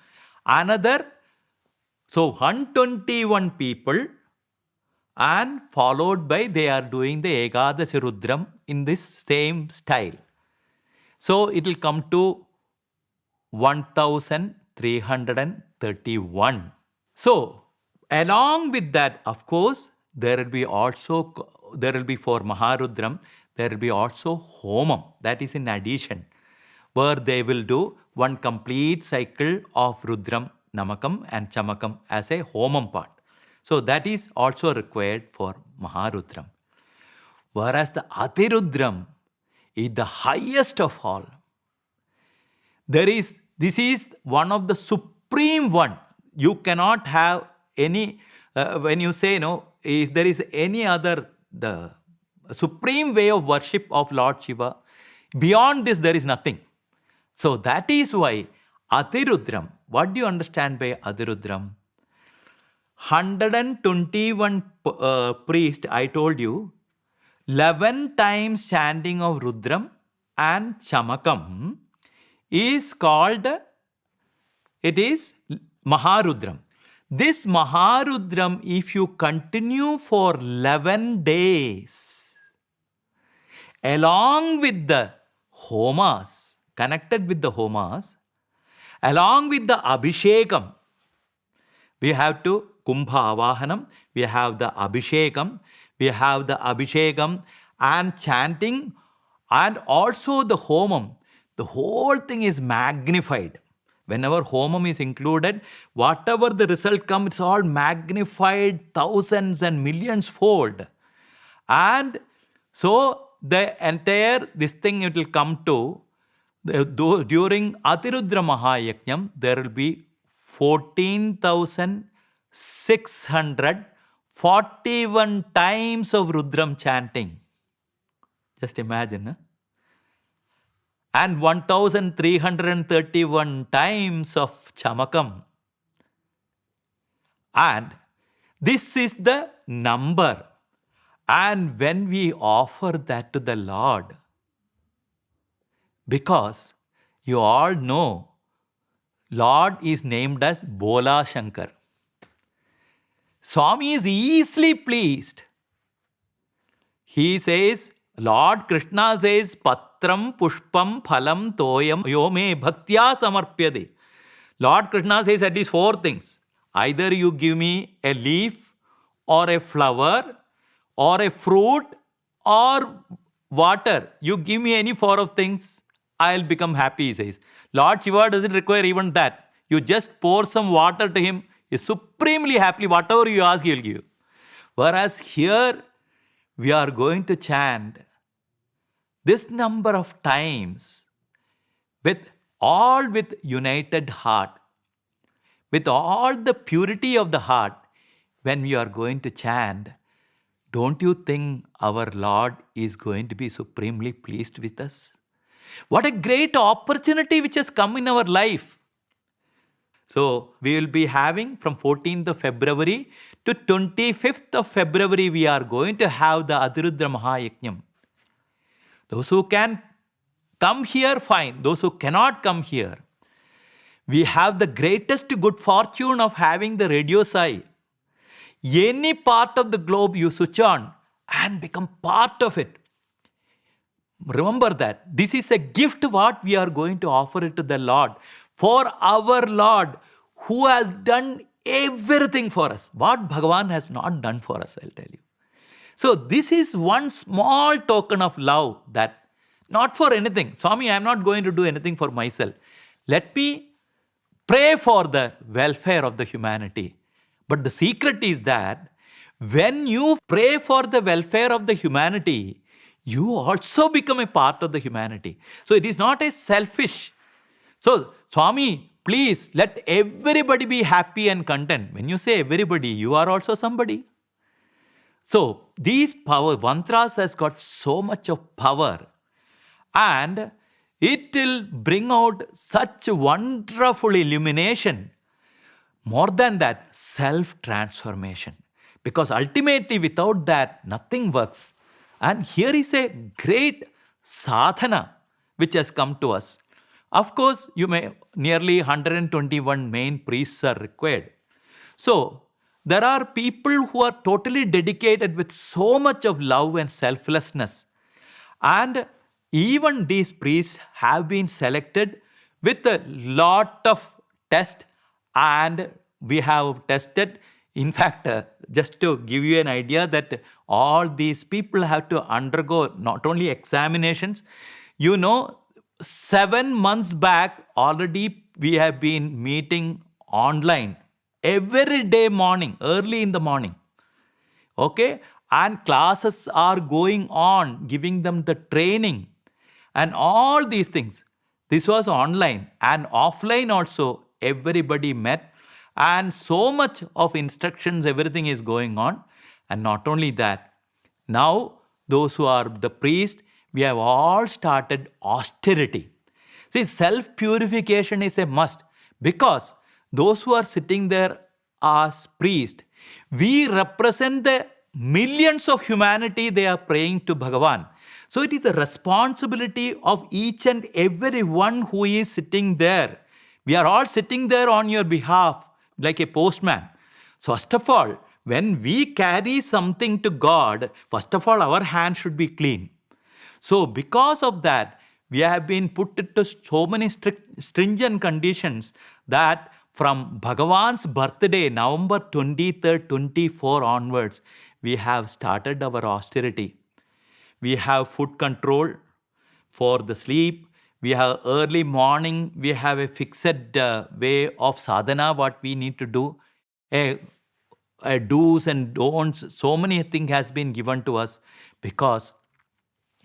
another, so 121 people and followed by they are doing the Ekadasha Rudram in this same style. So it will come to 1331. So along with that, of course, there will be for Maharudram, there will be also Homam, that is in addition, where they will do one complete cycle of Rudram, Namakam and Chamakam as a Homam part. So that is also required for Maharudram. Whereas the Ati Rudram is the highest of all. This is one of the supreme one. You cannot have any, when you say if there is any other, the supreme way of worship of Lord Shiva, beyond this there is nothing. So that is why Ati Rudram, what do you understand by Ati Rudram? 121 priests, I told you, 11 times chanting of Rudram and Chamakam is called, it is Maharudram. This Maharudram, if you continue for 11 days, along with the homas, connected with the homas, along with the Abhishekam, we have to Kumbha Avahanam, we have the Abhishekam, and chanting and also the Homam. The whole thing is magnified. Whenever Homam is included, whatever the result comes, it's all magnified thousands and millions fold. And so the entire, this thing it will come to, during Ati Rudra Maha Yajnam, there will be 14,641 times of Rudram chanting. Just imagine. Huh? And 1,331 times of Chamakam. And this is the number. And when we offer that to the Lord, because you all know, Lord is named as Bola Shankar. Swami is easily pleased. He says, Lord Krishna says, Patram Pushpam Phalam Toyam Yome Bhaktya Samarpyade. Lord Krishna says at least 4 things. Either you give me a leaf or a flower or a fruit or water. You give me any 4 of things, I'll become happy, he says. Lord Shiva doesn't require even that. You just pour some water to him, he's supremely happy. Whatever you ask, he'll give you. Whereas here, we are going to chant this number of times with united heart, with all the purity of the heart. When we are going to chant, don't you think our Lord is going to be supremely pleased with us? What a great opportunity which has come in our life. So we will be having from 14th of February to 25th of February, we are going to have the Ati Rudra Maha Yajnam. Those who can come here, fine. Those who cannot come here, we have the greatest good fortune of having the radio sai. Any part of the globe you switch on and become part of it. Remember that. This is a gift what we are going to offer it to the Lord. For our Lord who has done everything for us. What Bhagavan has not done for us, I'll tell you. So this is one small token of love that not for anything. Swami, I am not going to do anything for myself. Let me pray for the welfare of the humanity. But the secret is that when you pray for the welfare of the humanity, you also become a part of the humanity. So it is not a selfish. So, Swami, please let everybody be happy and content. When you say everybody, you are also somebody. So, these power, mantras has got so much of power. And it will bring out such wonderful illumination. More than that, self-transformation. Because ultimately, without that, nothing works. And here is a great sadhana which has come to us. Of course, nearly 121 main priests are required. So, there are people who are totally dedicated with so much of love and selflessness. And even these priests have been selected with a lot of tests, and we have tested. In fact, just to give you an idea that all these people have to undergo not only examinations, 7 months back already we have been meeting online every day morning, early in the morning. Okay? And classes are going on, giving them the training and all these things. This was online and offline also, everybody met. And so much of instructions, everything is going on. And not only that, now those who are the priest, we have all started austerity. See, self-purification is a must because those who are sitting there as priest, we represent the millions of humanity they are praying to Bhagavan. So it is the responsibility of each and every one who is sitting there. We are all sitting there on your behalf like a postman. So first of all, when we carry something to God, first of all, our hand should be clean. So because of that, we have been put into so many stringent conditions that from Bhagavan's birthday, November 23rd, 24 onwards, we have started our austerity. We have food control for the sleep. We have early morning. We have a fixed way of sadhana, what we need to do. A do's and don'ts. So many things has been given to us because,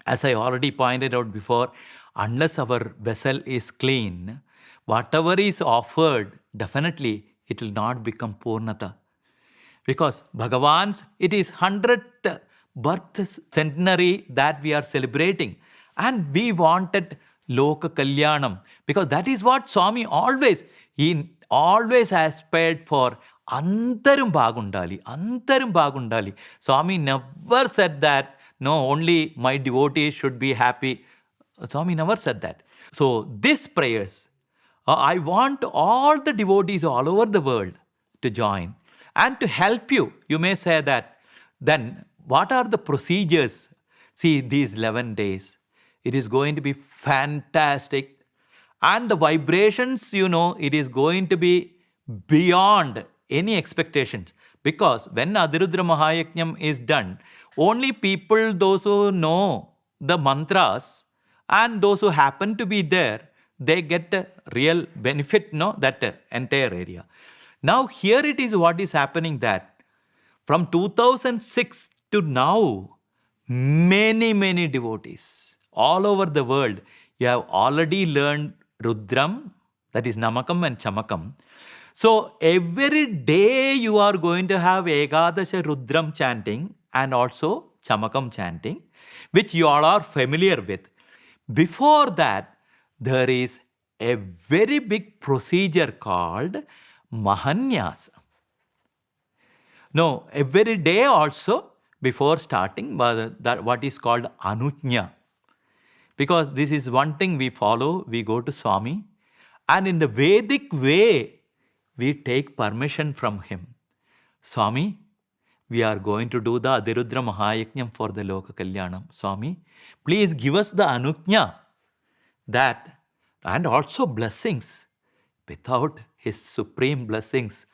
as I already pointed out before, unless our vessel is clean, whatever is offered, definitely it will not become Purnata. Because Bhagavan's, it is 100th birth centenary that we are celebrating. And we wanted Loka Kalyanam. Because that is what Swami he always aspired for. Antarum Bagundali. Swami never said that, no, only my devotees should be happy. Swami never said that. So these prayers, I want all the devotees all over the world to join. And to help you, you may say that, then what are the procedures? See, these 11 days, it is going to be fantastic. And the vibrations, it is going to be beyond any expectations. Because when Ati Rudra Maha Yajnam is done, only people, those who know the mantras and those who happen to be there, they get a real benefit, that entire area. Now here it is what is happening that from 2006 to now, many devotees all over the world, you have already learned Rudram, that is Namakam and Chamakam. So every day you are going to have Ekadasha Rudram chanting and also chamakam chanting, which you all are familiar with. Before that, there is a very big procedure called Mahanyasa. No, every day also before starting, that what is called Anujna. Because this is one thing we follow, we go to Swami, and in the Vedic way, we take permission from him. Swami, we are going to do the Ati Rudra Maha Yajnam for the Loka Kalyanam. Swami, please give us the Anujna, that, and also blessings. Without his supreme blessings,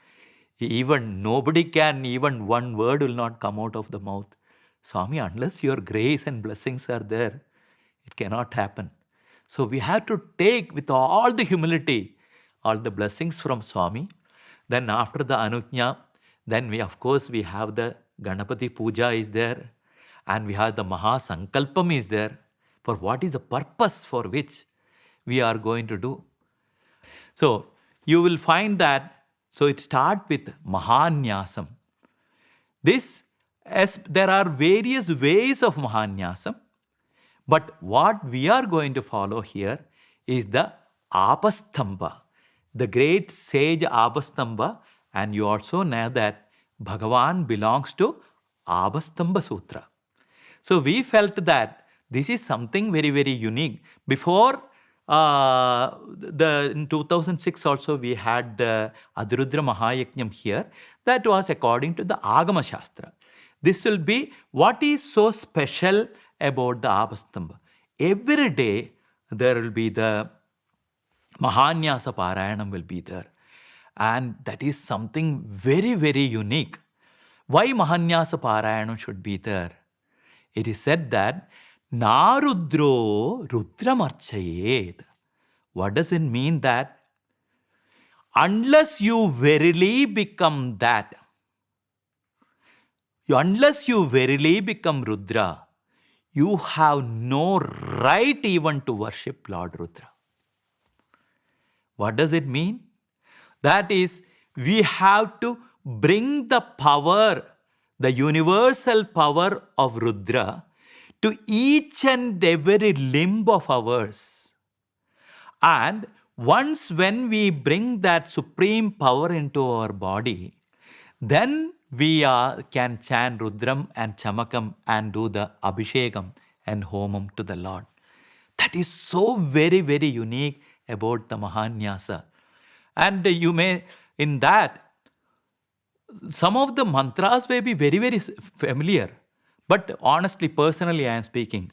even nobody can, even one word will not come out of the mouth. Swami, unless your grace and blessings are there, it cannot happen. So we have to take with all the humility, all the blessings from Swami. Then after the Anujna, then we, of course, we have the Ganapati Puja is there, and we have the Maha Sankalpam is there, for what is the purpose for which we are going to do. So you will find that, so it starts with Mahanyasam. This, as there are various ways of Mahanyasam, but what we are going to follow here is the Apastamba, the great sage Apastamba, and you also know that Bhagavan belongs to Apastamba Sutra. So we felt that this is something very, very unique. Before in 2006 also we had the Ati Rudra Maha Yajnam here. That was according to the Agama Shastra. This will be what is so special about the Apastamba. Every day there will be the Mahanyasa Parayanam will be there. And that is something very, very unique. Why Mahanyasa Parayanam should be there? It is said that Narudro Rudramarchayet. What does it mean? That unless you verily become that, unless you verily become Rudra, you have no right even to worship Lord Rudra. What does it mean? That is, we have to bring the power, the universal power of Rudra to each and every limb of ours. And once when we bring that supreme power into our body, then we can chant Rudram and Chamakam and do the Abhishekam and Homam to the Lord. That is so very, very unique about the Mahanyasa. And you may, in that, some of the mantras may be very, very familiar. But honestly, personally, I am speaking.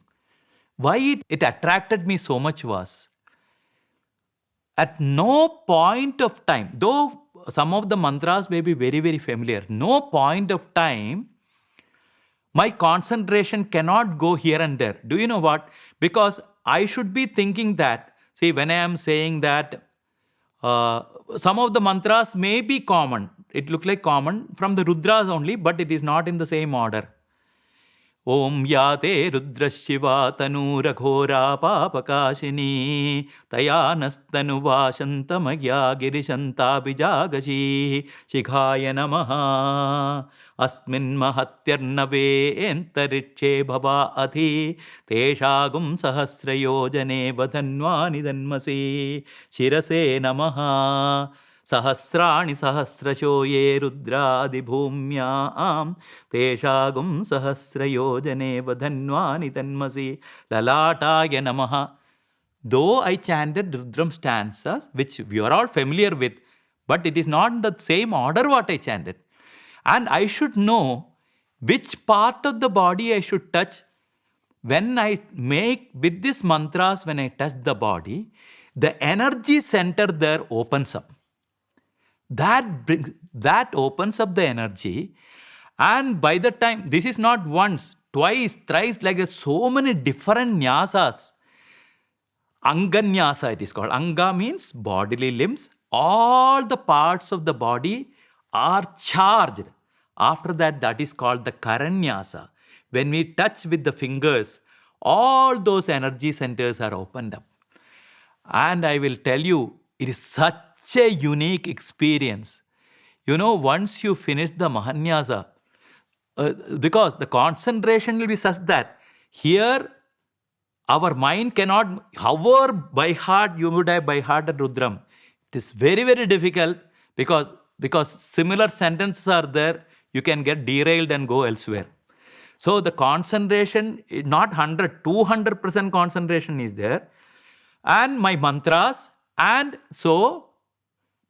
Why it attracted me so much was, at no point of time, though some of the mantras may be very, very familiar, no point of time, my concentration cannot go here and there. Do you know what? Because I should be thinking that, see, when I am saying that, some of the mantras may be common. It looks like common from the Rudras only, but it is not in the same order. Om Yate Rudra Shiva Tanura Ghora Papakashini Tayanastanu Vashantamagya Girishanta Bijagashi Shikhaya Namaha Asmin Mahatyarnave Entarikshe Bhava Ati Teshagum Sahasrayojane Vadhanvani Dhanmasi Shirase Namaha Sahasrani Sahasrasho Ye Rudradi Bhumyam Teshagum Sahasrayojane Vadhanvani Dhanmasi Lalataya Namaha. Though I chanted Rudram stanzas, which we are all familiar with, but it is not the same order what I chanted. And I should know which part of the body I should touch. When I make with these mantras, when I touch the body, the energy center there opens up. That opens up the energy, and by the time, this is not once, twice, thrice, like so many different nyasas. Anganyasa it is called. Anga means bodily limbs. All the parts of the body are charged. After that, that is called the Karanyasa. When we touch with the fingers, all those energy centers are opened up. And I will tell you, it is such a unique experience. You know, once you finish the Mahanyasa, because the concentration will be such that here our mind cannot, however by heart you would have by heart at Rudram, it is very, very difficult because similar sentences are there, you can get derailed and go elsewhere. So the concentration, not 100, 200% concentration is there. And my mantras, and so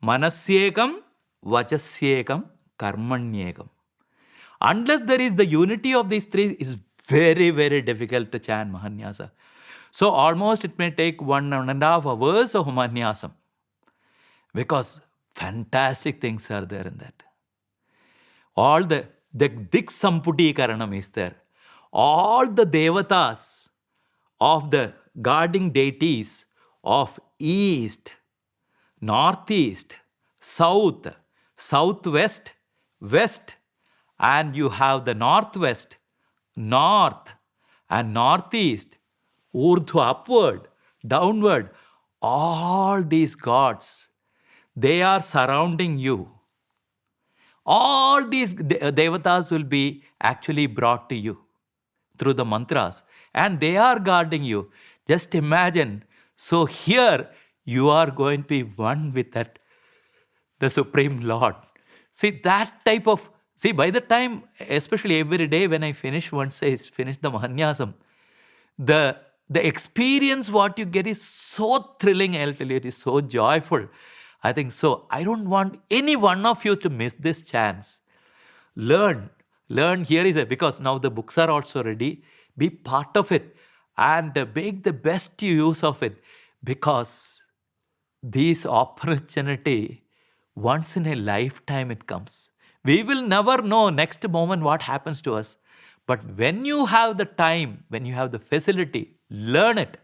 manasyekam, vachasyekam, karmanyekam. Unless there is the unity of these three, it's very, very difficult to chant Mahanyasa. So almost it may take 1.5 hours of Mahanyasam. Because fantastic things are there in that. All the Dik Samputi Karanam is there. All the devatas of the guarding deities of east, northeast, south, southwest, west, and you have the northwest, north, and northeast, urdhva, upward, downward, all these gods, they are surrounding you. All these devatas will be actually brought to you through the mantras, and they are guarding you. Just imagine. So here you are going to be one with that, the Supreme Lord. See that type of, by the time, especially every day when I finish, once I finish the Mahanyasam, the experience what you get is so thrilling, I'll tell you, it is so joyful. I think so. I don't want any one of you to miss this chance. Learn. Here is it, because now the books are also ready. Be part of it and make the best use of it, because this opportunity, once in a lifetime it comes. We will never know next moment what happens to us. But when you have the time, when you have the facility, learn it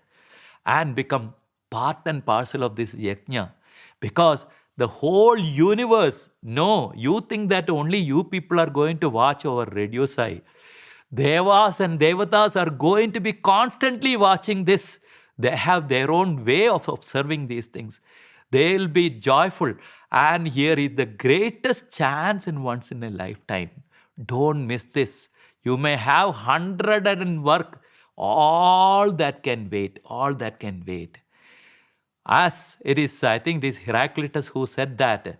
and become part and parcel of this yajna. Because the whole universe, no, you think that only you people are going to watch our radio sai. Devas and devatas are going to be constantly watching this. They have their own way of observing these things. They'll be joyful. And here is the greatest chance in once in a lifetime. Don't miss this. You may have 100 and work. All that can wait. All that can wait. As it is, I think it is Heraclitus who said that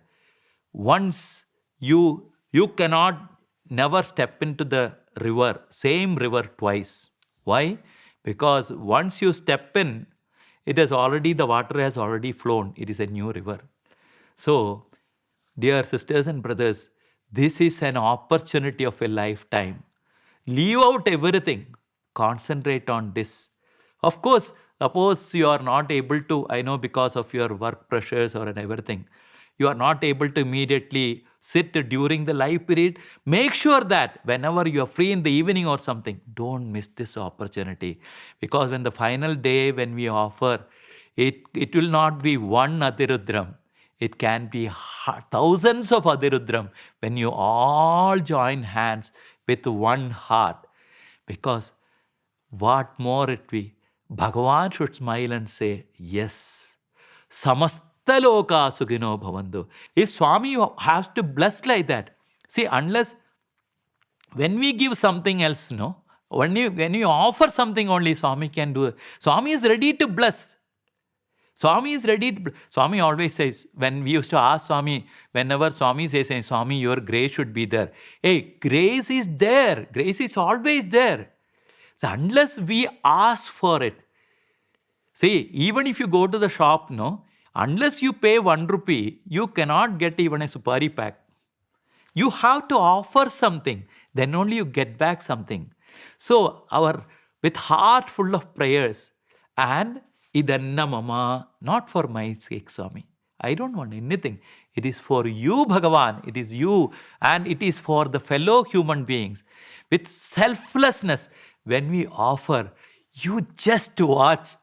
once you cannot never step into the river, same river twice. Why? Because once you step in, the water has already flown. It is a new river. So, dear sisters and brothers, this is an opportunity of a lifetime. Leave out everything. Concentrate on this. Of course, suppose you are not able to, I know because of your work pressures or everything, you are not able to immediately sit during the live period. Make sure that whenever you are free in the evening or something, don't miss this opportunity. Because when the final day, when we offer, it will not be one Ati Rudram. It can be thousands of Ati Rudram when you all join hands with one heart. Because what more it be? Bhagavan should smile and say, yes, samasta loka sugino bhavantu. If Swami has to bless like that. See, unless, when we give something else, no, when you offer something only, Swami can do it. Swami is ready to bless. Swami is ready to, Swami always says, when we used to ask Swami, whenever Swami says, Swami, your grace should be there. Hey, grace is there. Grace is always there. So unless we ask for it, see, even if you go to the shop, no, unless you pay 1 rupee, you cannot get even a supari pack. You have to offer something, then only you get back something. So with heart full of prayers, and idanna mama, not for my sake, Swami. I don't want anything. It is for you, Bhagavan. It is you, and it is for the fellow human beings. With selflessness, when we offer, you just watch.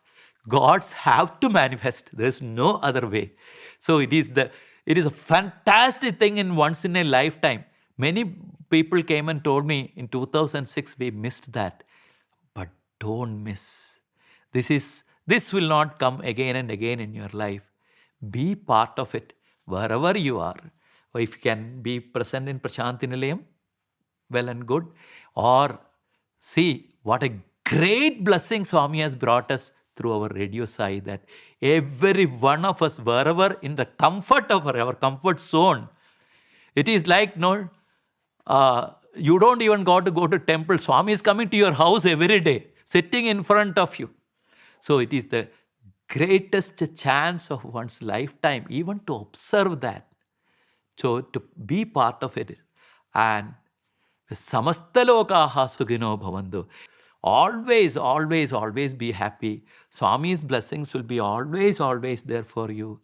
Gods have to manifest. There is no other way. So it is a fantastic thing in once in a lifetime. Many people came and told me in 2006 we missed that. But don't miss. This will not come again and again in your life. Be part of it wherever you are. Or if you can be present in Prashanti Nilayam, well and good. Or see what a great blessing Swami has brought us through our radio Sai, that every one of us, wherever in the comfort of our comfort zone, it is like, no, you don't even got to go to temple. Swami is coming to your house every day, sitting in front of you. So it is the greatest chance of one's lifetime, even to observe that. So to be part of it. And samastalokaha sugino bhavantu. Always, always, always be happy. Swami's blessings will be always, always there for you.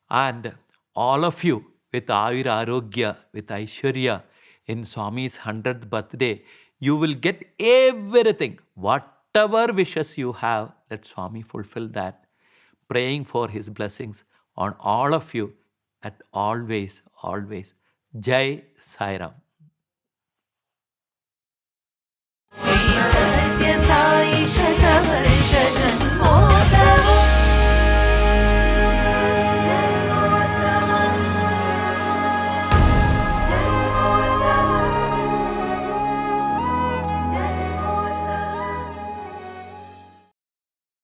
And all of you with Ayura Arogya, with Aishwarya, in Swami's 100th birthday, you will get everything. Whatever wishes you have, let Swami fulfill that. Praying for his blessings on all of you at always, always. Jai Sai Ram. Sathya Sai